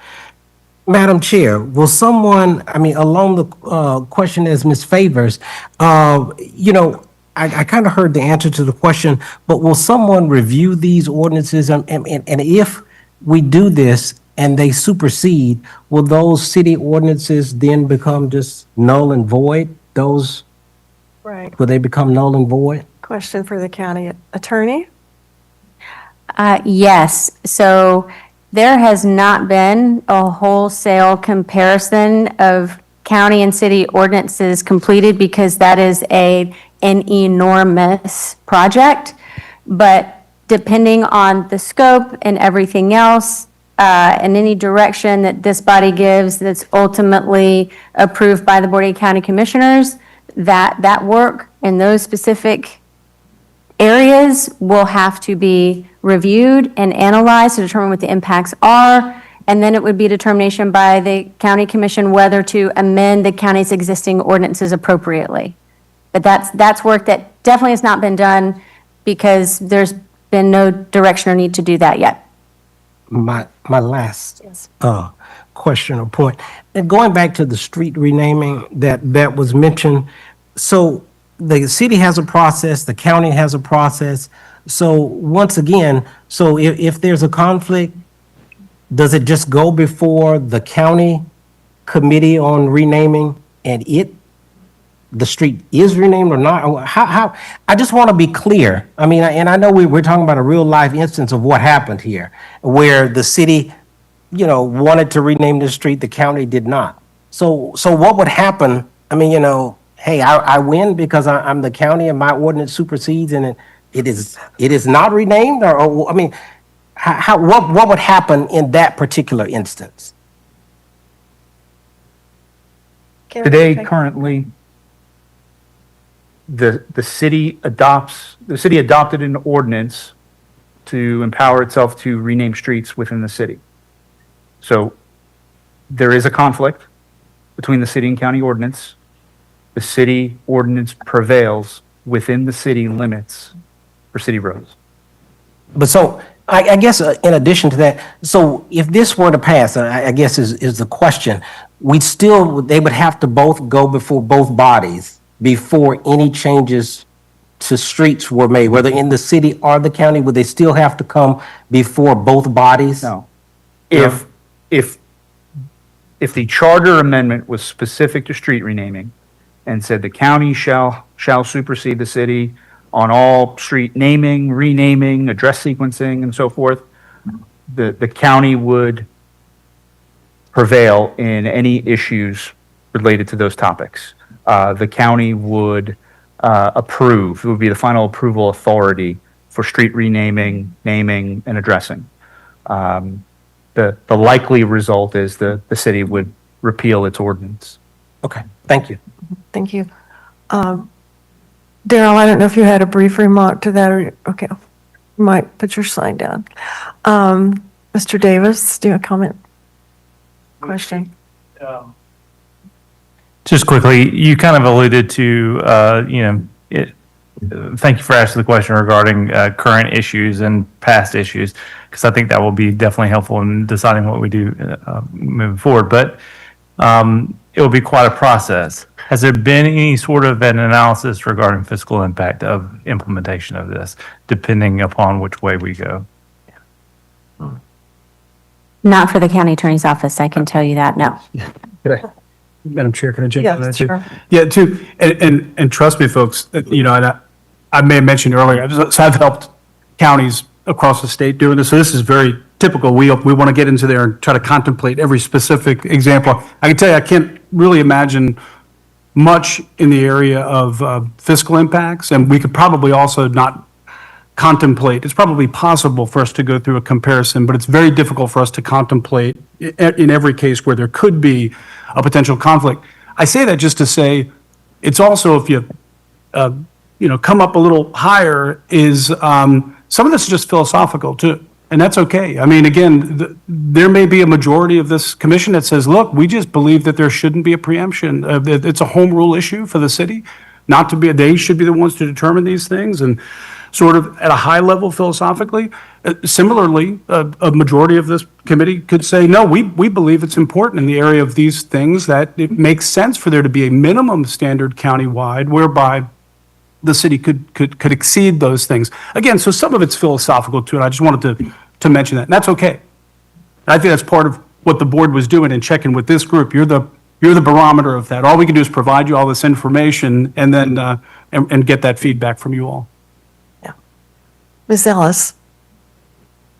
Madam Chair, will someone, I mean, along the question as Ms. Favors, I kind of heard the answer to the question, but will someone review these ordinances? And if we do this and they supersede, will those city ordinances then become just null and void? Right. Will they become null and void? Question for the county attorney. Yes, so there has not been a wholesale comparison of county and city ordinances completed because that is an enormous project. But depending on the scope and everything else, and any direction that this body gives that's ultimately approved by the Board of County Commissioners, that work in those specific areas will have to be reviewed and analyzed to determine what the impacts are. And then it would be a determination by the county commission whether to amend the county's existing ordinances appropriately. But that's work that definitely has not been done because there's been no direction or need to do that yet. My last question or point, and going back to the street renaming that was mentioned, so the city has a process, the county has a process. So once again, so if there's a conflict, does it just go before the county committee on renaming and the street is renamed or not? How, I just want to be clear. I mean, and I know we're talking about a real life instance of what happened here, where the city, wanted to rename the street, the county did not. So what would happen? I mean, hey, I win because I'm the county and my ordinance supersedes and it is not renamed, or I mean, what would happen in that particular instance? Today, currently, the city adopted an ordinance to empower itself to rename streets within the city. So there is a conflict between the city and county ordinance. The city ordinance prevails within the city limits for city roads. But so I guess in addition to that, so if this were to pass, I guess is the question, they would have to both go before both bodies before any changes to streets were made, whether in the city or the county, would they still have to come before both bodies? No. If the charter amendment was specific to street renaming and said the county shall supersede the city on all street naming, renaming, address sequencing, and so forth, the county would prevail in any issues related to those topics. The county would approve, it would be the final approval authority for street renaming, naming, and addressing. The likely result is the city would repeal its ordinance. Okay, thank you. Thank you. Daryl, I don't know if you had a brief remark to that or, okay, you might put your sign down. Mr. Davis, do you have a comment? Question? Just quickly, you kind of alluded to, thank you for asking the question regarding current issues and past issues, because I think that will be definitely helpful in deciding what we do moving forward. But it will be quite a process. Has there been any sort of an analysis regarding fiscal impact of implementation of this, depending upon which way we go? Not for the county attorney's office, I can tell you that, no. Madam Chair, can I jump on that too? Sure. Yeah, too, and trust me, folks, and I may have mentioned earlier, so I've helped counties across the state doing this, so this is very typical. We want to get into there and try to contemplate every specific example. I can tell you, I can't really imagine much in the area of fiscal impacts, and we could probably also not contemplate. It's probably possible for us to go through a comparison, but it's very difficult for us to contemplate in every case where there could be a potential conflict. I say that just to say, it's also, if you, come up a little higher, is some of this is just philosophical too. And that's okay. I mean, again, there may be a majority of this commission that says, look, we just believe that there shouldn't be a preemption. It's a home rule issue for the city, not to be, they should be the ones to determine these things. And sort of at a high level philosophically, similarly, a majority of this committee could say, no, we believe it's important in the area of these things that it makes sense for there to be a minimum standard countywide whereby the city could exceed those things. Again, so some of it's philosophical too, and I just wanted to mention that, and that's okay. And I think that's part of what the board was doing in checking with this group. You're the barometer of that. All we can do is provide you all this information and then and get that feedback from you all. Yeah. Ms. Ellis?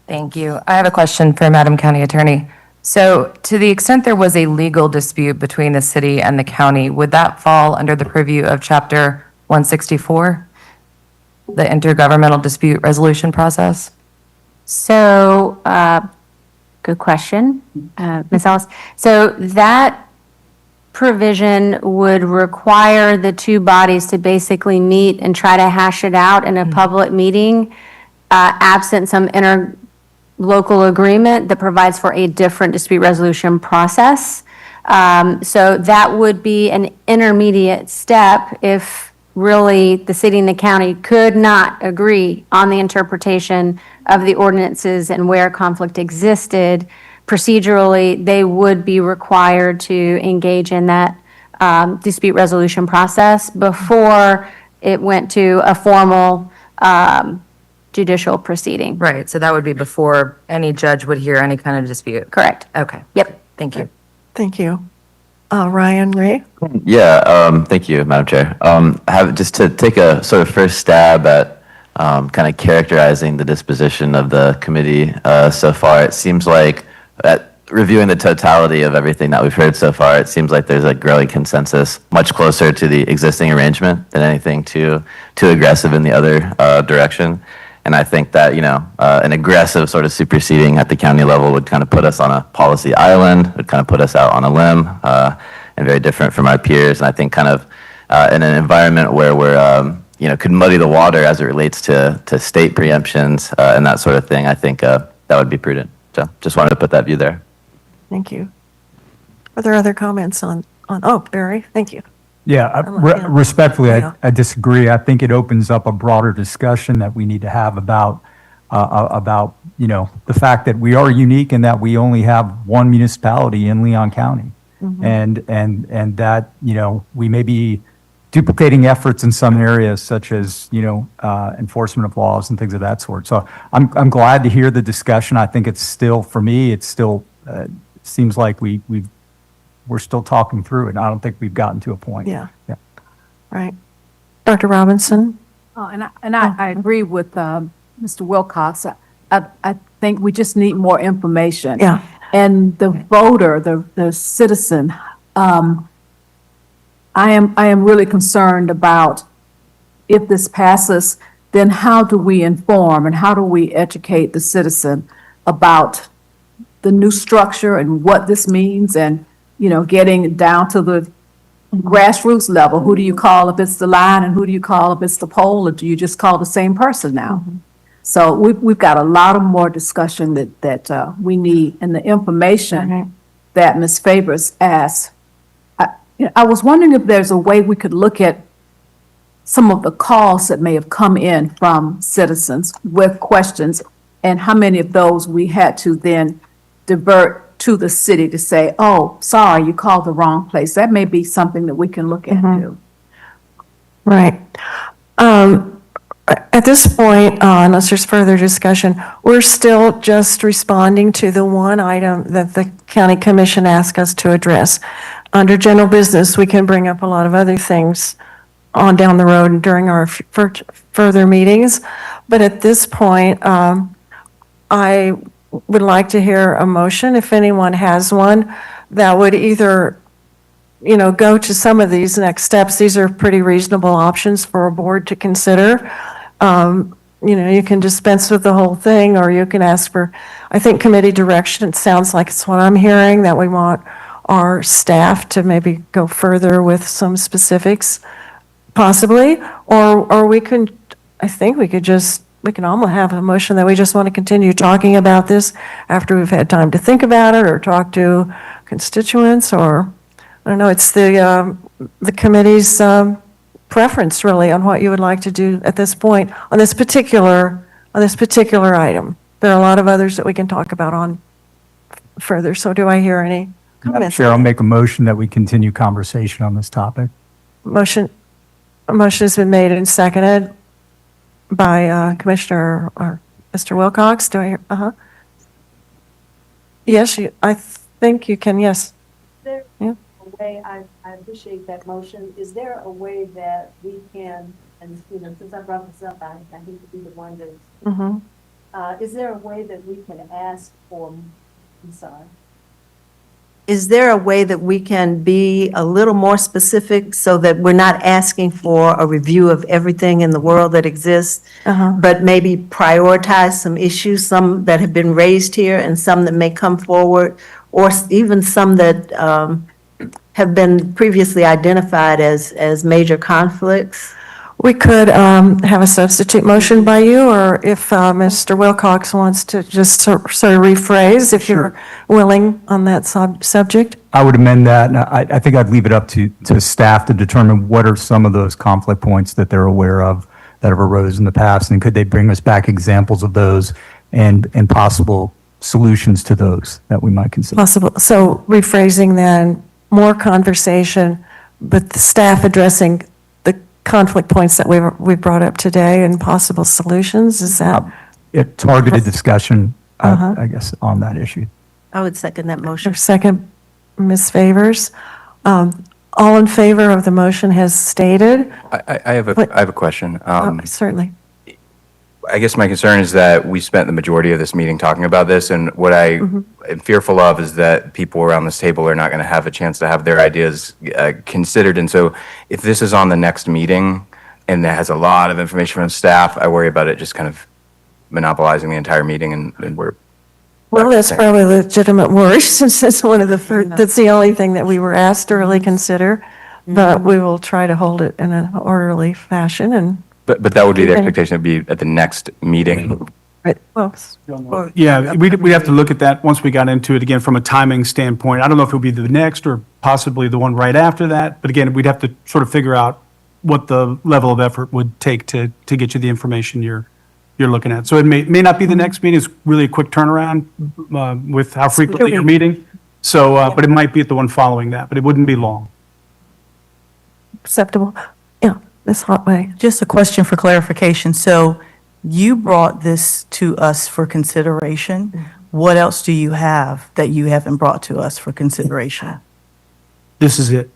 Thank you. I have a question for Madam County Attorney. So to the extent there was a legal dispute between the city and the county, would that fall under the purview of Chapter 164, the intergovernmental dispute resolution process? So, good question, Ms. Ellis. So that provision would require the two bodies to basically meet and try to hash it out in a public meeting, absent some interlocal agreement that provides for a different dispute resolution process. So that would be an intermediate step if really the city and the county could not agree on the interpretation of the ordinances and where conflict existed. Procedurally, they would be required to engage in that dispute resolution process before it went to a formal judicial proceeding. Right, so that would be before any judge would hear any kind of dispute? Correct. Okay. Yep. Thank you. Thank you. Ryan Ray? Yeah, thank you, Madam Chair. Just to take a sort of first stab at kind of characterizing the disposition of the committee so far, it seems like reviewing the totality of everything that we've heard so far, it seems like there's a growing consensus, much closer to the existing arrangement than anything too aggressive in the other direction. And I think that, an aggressive sort of superseding at the county level would kind of put us on a policy island, would kind of put us out on a limb, and very different from our peers. And I think kind of in an environment where we're, could muddy the water as it relates to state preemptions and that sort of thing, I think that would be prudent. So just wanted to put that view there. Thank you. Are there other comments on, Barry? Thank you. Yeah, respectfully, I disagree. I think it opens up a broader discussion that we need to have about, the fact that we are unique in that we only have one municipality in Leon County. And that, we may be duplicating efforts in some areas such as, enforcement of laws and things of that sort. So I'm glad to hear the discussion. I think it's still, for me, it's still, seems like we're still talking through it. I don't think we've gotten to a point. Yeah. Right. Dr. Robinson? I agree with Mr. Wilcox. I think we just need more information. Yeah. And the voter, the citizen, I am really concerned about if this passes, then how do we inform and how do we educate the citizen about the new structure and what this means and, getting down to the grassroots level. Who do you call if it's the line and who do you call if it's the poll, or do you just call the same person now? So we've got a lot of more discussion that we need, and the information that Ms. Favors asked. I was wondering if there's a way we could look at some of the calls that may have come in from citizens with questions, and how many of those we had to then divert to the city to say, oh, sorry, you called the wrong place. That may be something that we can look at too. Right. At this point, unless there's further discussion, we're still just responding to the one item that the county commission asked us to address. Under general business, we can bring up a lot of other things on down the road and during our further meetings. But at this point, I would like to hear a motion, if anyone has one, that would either, go to some of these next steps. These are pretty reasonable options for a board to consider. you can dispense with the whole thing, or you can ask for, I think, committee direction. It sounds like it's what I'm hearing, that we want our staff to maybe go further with some specifics, possibly, or we can, I think we can almost have a motion that we just want to continue talking about this after we've had time to think about it, or talk to constituents, or, I don't know, it's the committee's preference, really, on what you would like to do at this point on this particular item. There are a lot of others that we can talk about on further. So do I hear any Madam comments? Chair, I'll make a motion that we continue conversation on this topic. A motion has been made and seconded by Commissioner or Mr. Wilcox. Do I hear? Yes, I think you can. Yes. Yeah. Way, I appreciate that motion. Is there a way that we can, and since I brought this up, I hate to be the one that, is there a way that we can ask for, I'm sorry. Is there a way that we can be a little more specific so that we're not asking for a review of everything in the world that exists, but maybe prioritize some issues, some that have been raised here and some that may come forward, or even some that, have been previously identified as major conflicts? We could have a substitute motion by you, or if Mr. Wilcox wants to just sort of rephrase, if you're willing on that subject. I would amend that, and I think I'd leave it up to staff to determine what are some of those conflict points that they're aware of that have arose in the past, and could they bring us back examples of those and possible solutions to those that we might consider. Possible. So rephrasing then, more conversation, but the staff addressing the conflict points that we've brought up today and possible solutions. Is that? Targeted discussion, I guess, on that issue. I would second that motion. Second, Ms. Favors. All in favor of the motion has stated? I have a question. Certainly. I guess my concern is that we spent the majority of this meeting talking about this, and what I am fearful of is that people around this table are not going to have a chance to have their ideas considered. And so if this is on the next meeting and that has a lot of information from staff, I worry about it just kind of monopolizing the entire meeting, and we're... Well, that's probably a legitimate worry, since that's one of the first, that's the only thing that we were asked to really consider, but we will try to hold it in an orderly fashion and... But that would be the expectation, it'd be at the next meeting. Right. Well, Yeah, we'd have to look at that once we got into it again from a timing standpoint. I don't know if it would be the next or possibly the one right after that, but again, we'd have to sort of figure out what the level of effort would take to get you the information you're looking at. So it may not be the next meeting, it's really a quick turnaround with how frequently you're meeting. So, but it might be at the one following that, but it wouldn't be long. acceptable. Yeah, Ms. Hotway. Just a question for clarification. So you brought this to us for consideration. What else do you have that you haven't brought to us for consideration? This is it.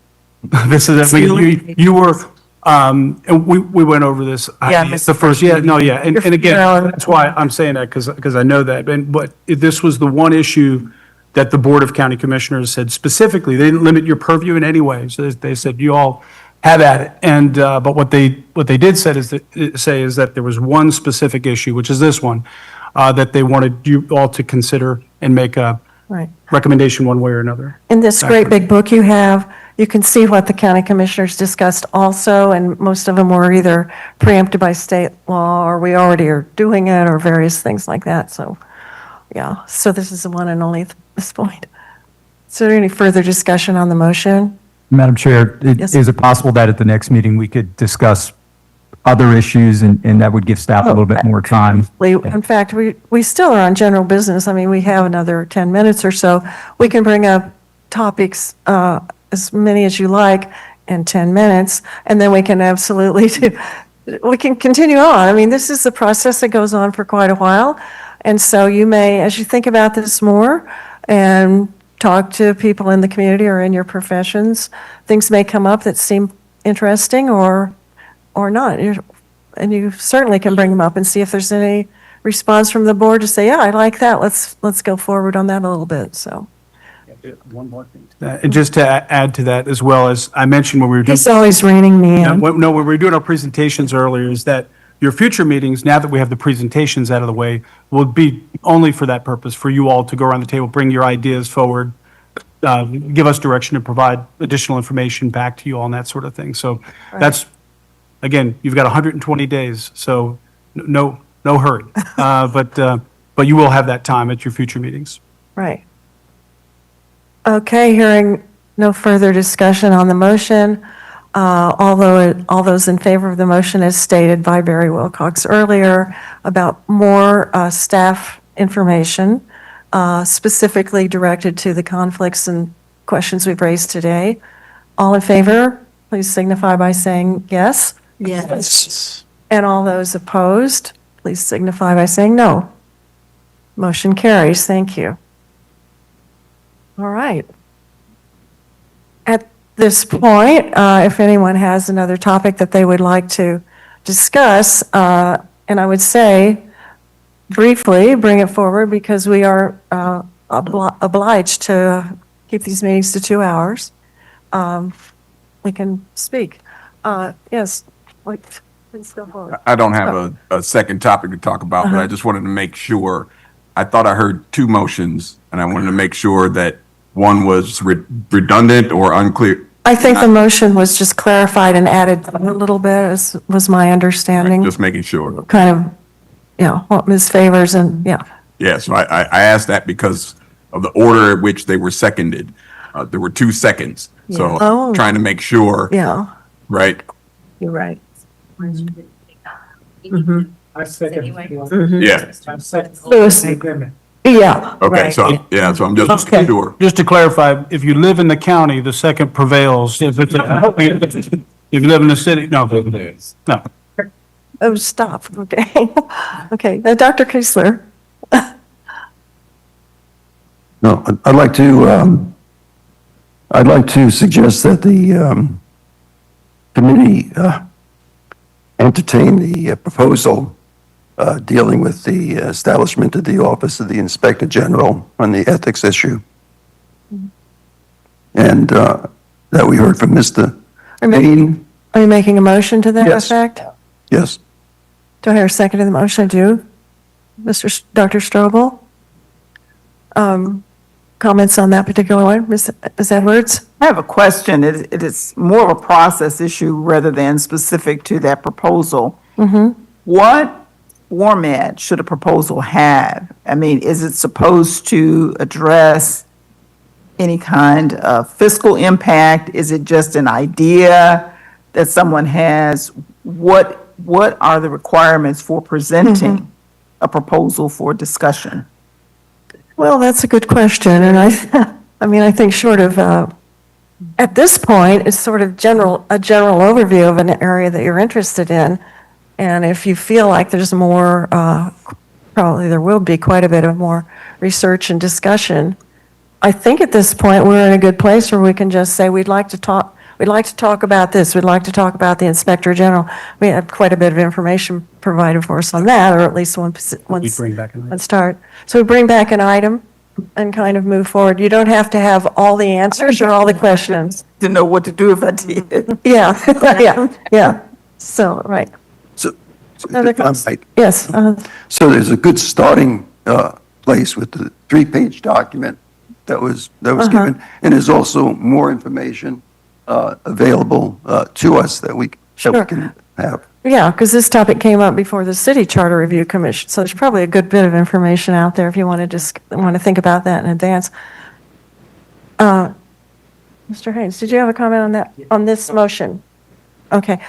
This is it. I mean, you were, and we went over this. Yeah, It's the first, and again, that's why I'm saying that, because I know that. But this was the one issue that the Board of County Commissioners said specifically, they didn't limit your purview in any way. So they said, you all have at it. And, but what they did say is that there was one specific issue, which is this one, that they wanted you all to consider and make a Right. recommendation one way or another. In this great big book you have, you can see what the county commissioners discussed also, and most of them were either preempted by state law, or we already are doing it, or various things like that. So, yeah, so this is the one and only at this point. Is there any further discussion on the motion? Madam Chair, Yes. is it possible that at the next meeting, we could discuss other issues and that would give staff a little bit more time? In fact, we still are on general business. I mean, we have another 10 minutes or so. We can bring up topics, as many as you like, in 10 minutes, and then we can absolutely we can continue on. I mean, this is a process that goes on for quite a while. And so you may, as you think about this more and talk to people in the community or in your professions, things may come up that seem interesting or not. And you certainly can bring them up and see if there's any response from the board to say, yeah, I like that. Let's go forward on that a little bit. So. One more thing. And just to add to that, as well as I mentioned when we were doing. It's always reining me in. No, when we were doing our presentations earlier, is that Your future meetings, now that we have the presentations out of the way, will be only for that purpose, for you all to go around the table, bring your ideas forward, give us direction, and provide additional information back to you all and that sort of thing. So that's, again, you've got 120 days, so no hurry. But you will have that time at your future meetings. Right. Okay, hearing no further discussion on the motion, although all those in favor of the motion as stated by Barry Wilcox earlier about more staff information, specifically directed to the conflicts and questions we've raised today. All in favor, please signify by saying yes. Yes. And all those opposed, please signify by saying no. Motion carries. Thank you. All right. At this point, if anyone has another topic that they would like to discuss, and I would say briefly bring it forward because we are obliged to keep these meetings to 2 hours, we can speak. Yes, please go forward. I don't have a second topic to talk about, but I just wanted to make sure. I thought I heard two motions, and I wanted to make sure that one was redundant or unclear. I think the motion was just clarified and added a little bit, was my understanding. Just making sure. Kind of, what Ms. Favors and, Yeah, so I asked that because of the order at which they were seconded. There were 2 seconds. So Oh. trying to make sure, yeah, right? You're right. I second. Yeah. Lewis, yeah. Okay, Right. so, yeah, so I'm just Okay. sure. Just to clarify, if you live in the county, the second prevails. If you live in the city, no. No. Oh, stop, okay. Okay, Dr. Kiesler. No, I'd like to suggest that the committee entertain the proposal dealing with the establishment of the Office of the Inspector General on the ethics issue. And that we heard from Mr. Payne. Are you making a motion to that Yes. effect? Yes. Do I hear a second to the motion? I do. Dr. Strobel? Comments on that particular one? Ms. Edwards? I have a question. It is more of a process issue rather than specific to that proposal. What format should a proposal have? I mean, is it supposed to address any kind of fiscal impact? Is it just an idea that someone has? What are the requirements for presenting a proposal for discussion? Well, that's a good question, and I think short of, at this point, it's sort of a general overview of an area that you're interested in, and if you feel like there's more, probably there will be quite a bit of more research and discussion. I think at this point, we're in a good place where we can just say, we'd like to talk about this, we'd like to talk about the Inspector General. We have quite a bit of information provided for us on that, or at least one bring back an item. start. So we bring back an item and kind of move forward. You don't have to have all the answers or all the questions. To know what to do if I did. Yeah, yeah. So, right. So, Other if I comments? might, Yes, so there's a good starting place with the 3-page document that was given. And there's also more information available to us that we Sure. can have. yeah, because this topic came up before the City Charter Review Commission, so there's probably a good bit of information out there if you want to think about that in advance. Mr. Haynes, did you have a comment on this motion? Okay.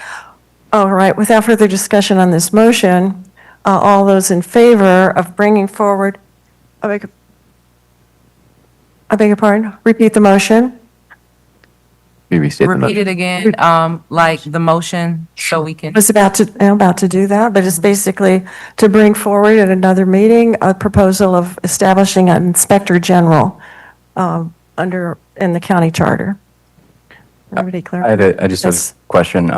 All right, without further discussion on this motion, all those in favor of bringing forward, I beg your pardon, repeat the motion? Maybe restate the Repeat it motion. again, like the motion, so we can. I was about to do that, but it's basically to bring forward at another meeting a proposal of establishing an Inspector General in the county charter. Everybody clear? I just have Yes. question.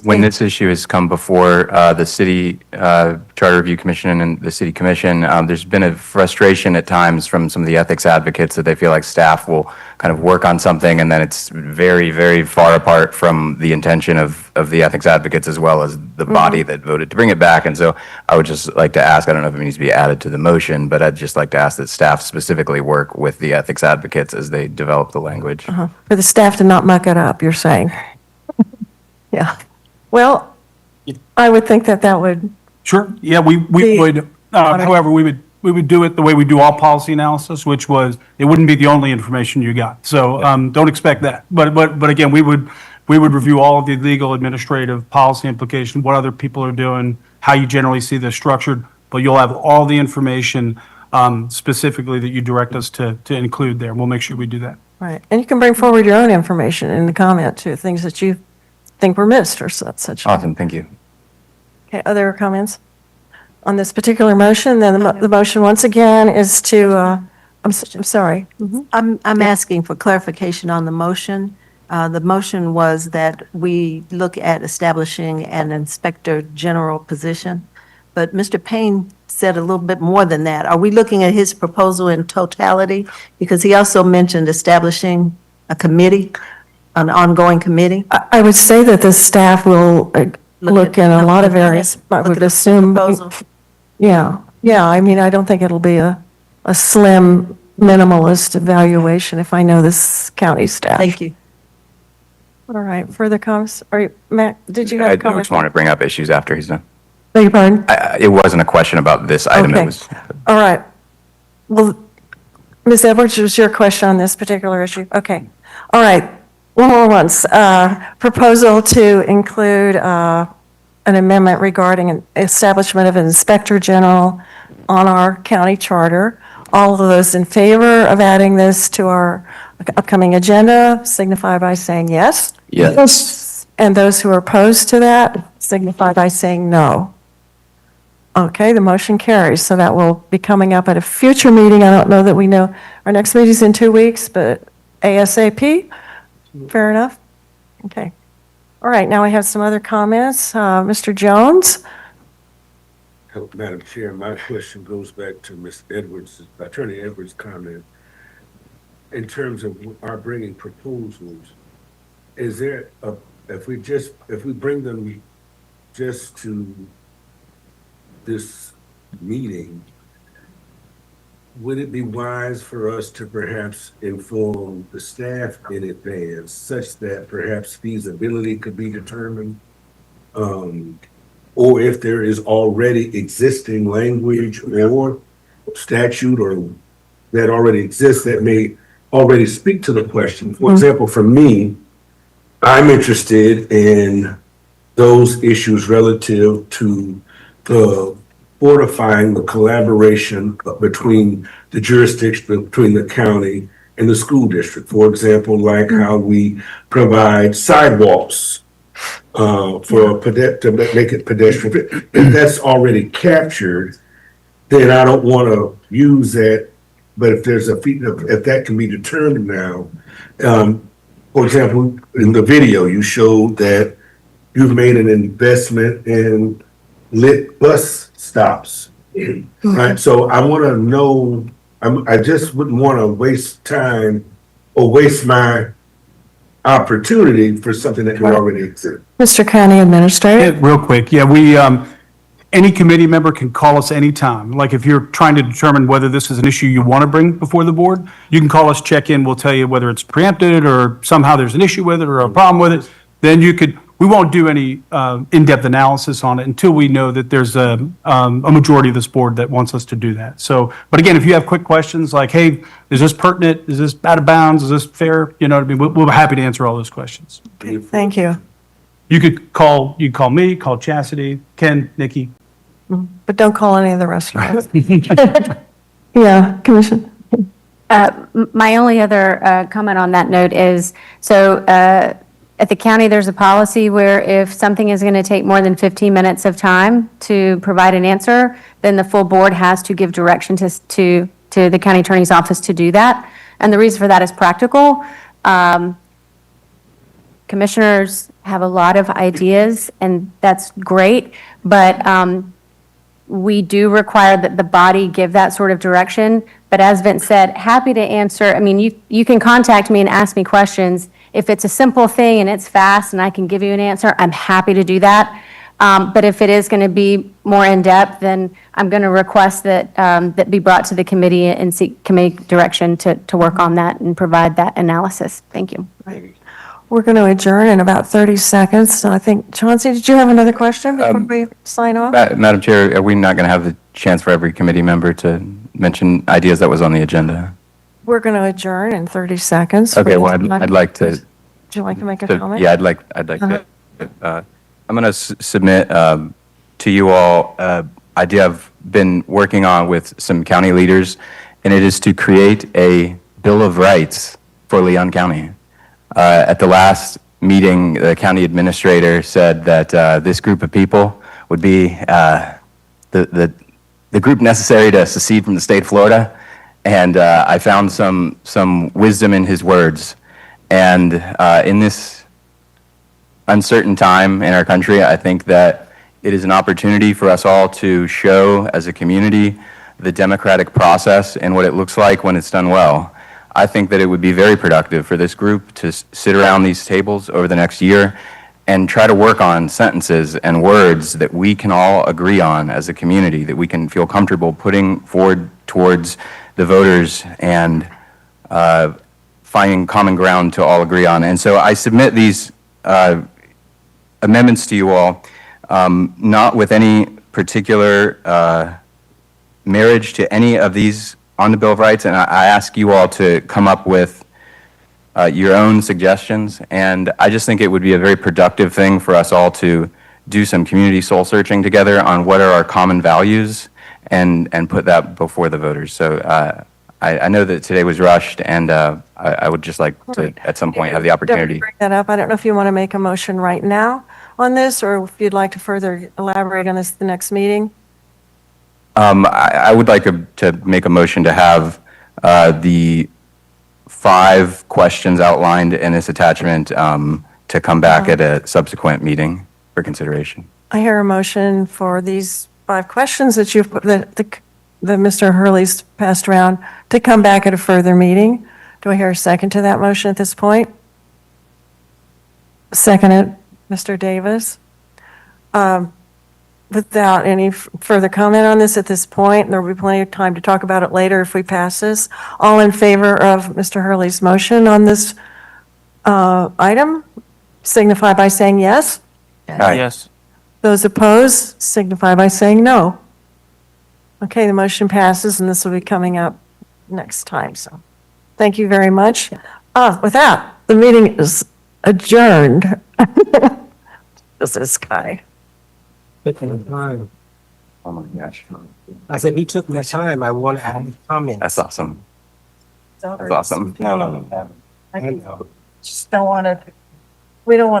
When this issue has come before the City Charter Review Commission and the City Commission, there's been a frustration at times from some of the ethics advocates that they feel like staff will kind of work on something and then it's very, very far apart from the intention of the ethics advocates as well as the body that voted to bring it back. And so I would just like to ask, I don't know if it needs to be added to the motion, but I'd just like to ask that staff specifically work with the ethics advocates as they develop the language. For the staff to not muck it up, you're saying? Yeah. Well, I would think that would, Sure, yeah, we would, however, we would do it the way we do all policy analysis, which was, it wouldn't be the only information you got. So don't expect that. But again, we would review all of the legal, administrative, policy implication, what other people are doing, how you generally see this structured, but you'll have all the information specifically that you direct us to include there. We'll make sure we do that. right. And you can bring forward your own information in the comment too, things that you think were missed or such. Awesome, thank you. Okay, other comments on this particular motion? Then the motion, once again, is to, I'm sorry. I'm asking for clarification on the motion. The motion was that we look at establishing an inspector general position, but Mr. Payne said a little bit more than that. Are we looking at his proposal in totality? Because he also mentioned establishing a committee, an ongoing committee. I would say that the staff will look in a lot of areas. I Look at would the assume, proposal. yeah, I mean, I don't think it'll be a slim minimalist evaluation if I know this county staff. Thank you. All right, further comments? Matt, did you have I a comment? just want to bring up issues after he's done. Beg your pardon? It wasn't a question about this item, it Okay. was. All right. Well, Ms. Edwards, was your question on this particular issue? Okay. All right. One more once. Proposal to include an amendment regarding an establishment of an inspector general on our county charter. All of those in favor of adding this to our upcoming agenda signify by saying yes. Yes. And those who are opposed to that signify by saying no. Okay, the motion carries, so that will be coming up at a future meeting. I don't know that we know, our next meeting's in 2 weeks, but ASAP? Fair enough? Okay. All right, now I have some other comments. Mr. Jones? Madam Chair, my question goes back to Ms. Edwards, Attorney Edwards' comment. In terms of our bringing proposals, is there if we bring them just to this meeting, would it be wise for us to perhaps inform the staff in advance such that perhaps feasibility could be determined? Or if there is already existing language or statute or that already exists that may already speak to the question. For example, for me, I'm interested in those issues relative to fortifying the collaboration between the jurisdiction, between the county and the school district. For example, like how we provide sidewalks to make it pedestrian. If that's already captured, then I don't want to use that. But if there's if that can be determined now, for example, in the video, you showed that you've made an investment in lit bus stops, right? So I want to know, I just wouldn't want to waste time or waste my opportunity for something that would already exist. Mr. County Administrator? Yeah, real quick, yeah, we, any committee member can call us anytime. Like if you're trying to determine whether this is an issue you want to bring before the board, you can call us, check in, we'll tell you whether it's preempted or somehow there's an issue with it or a problem with it. Then we won't do any in-depth analysis on it until we know that there's a majority of this board that wants us to do that. So, but again, if you have quick questions like, hey, is this pertinent? Is this out of bounds? Is this fair? You know what I mean? We'll be happy to answer all those questions. Thank you. You could call me, call Chastity, Ken, Nikki. But don't call any of the restaurants. Yeah, Commission? My only other comment on that note is, so at the county, there's a policy where if something is going to take more than 15 minutes of time to provide an answer, then the full board has to give direction to the county attorney's office to do that. And the reason for that is practical. commissioners have a lot of ideas, and that's great, but we do require that the body give that sort of direction. But as Vince said, happy to answer. I mean, you can contact me and ask me questions. If it's a simple thing and it's fast and I can give you an answer, I'm happy to do that. But if it is going to be more in-depth, then I'm going to request that that be brought to the committee and seek committee direction to work on that and provide that analysis. Thank you. We're going to adjourn in about 30 seconds. So I think, Chauncey, did you have another question before we sign off? Madam Chair, are we not going to have the chance for every committee member to mention ideas that was on the agenda? We're going to adjourn in 30 seconds. Okay, well, I'd like to. Would you like to make a comment? Yeah, I'd like to. I'm going to submit to you all idea I've been working on with some county leaders, and it is to create a Bill of Rights for Leon County. At the last meeting, the county administrator said that this group of people would be the group necessary to secede from the state of Florida, and I found some wisdom in his words. And in this uncertain time in our country, I think that it is an opportunity for us all to show as a community the democratic process and what it looks like when it's done well. I think that it would be very productive for this group to sit around these tables over the next year and try to work on sentences and words that we can all agree on as a community, that we can feel comfortable putting forward towards the voters and finding common ground to all agree on. And so I submit these amendments to you all, not with any particular marriage to any of these on the Bill of Rights, and I ask you all to come up with your own suggestions. And I just think it would be a very productive thing for us all to do some community soul searching together on what are our common values and put that before the voters. So I know that today was rushed, and I would just like to, at some point, have the opportunity. Bring that up. I don't know if you want to make a motion right now on this, or if you'd like to further elaborate on this at the next meeting. I would like to make a motion to have the 5 questions outlined in this attachment to come back at a subsequent meeting for consideration. I hear a motion for these 5 questions that you've, that Mr. Hurley's passed around to come back at a further meeting. Do I hear a second to that motion at this point? Seconded, Mr. Davis. Without any further comment on this at this point, there will be plenty of time to talk about it later if we pass this. All in favor of Mr. Hurley's motion on this item, signify by saying yes. Aye. Yes. Those opposed, signify by saying no. Okay, the motion passes, and this will be coming up next time, so thank you very much. With that, the meeting is adjourned. This is Sky. Time. Oh my gosh. I said, he took my time. I want to add comments. That's awesome. That's awesome. No. I just don't want to, we don't want to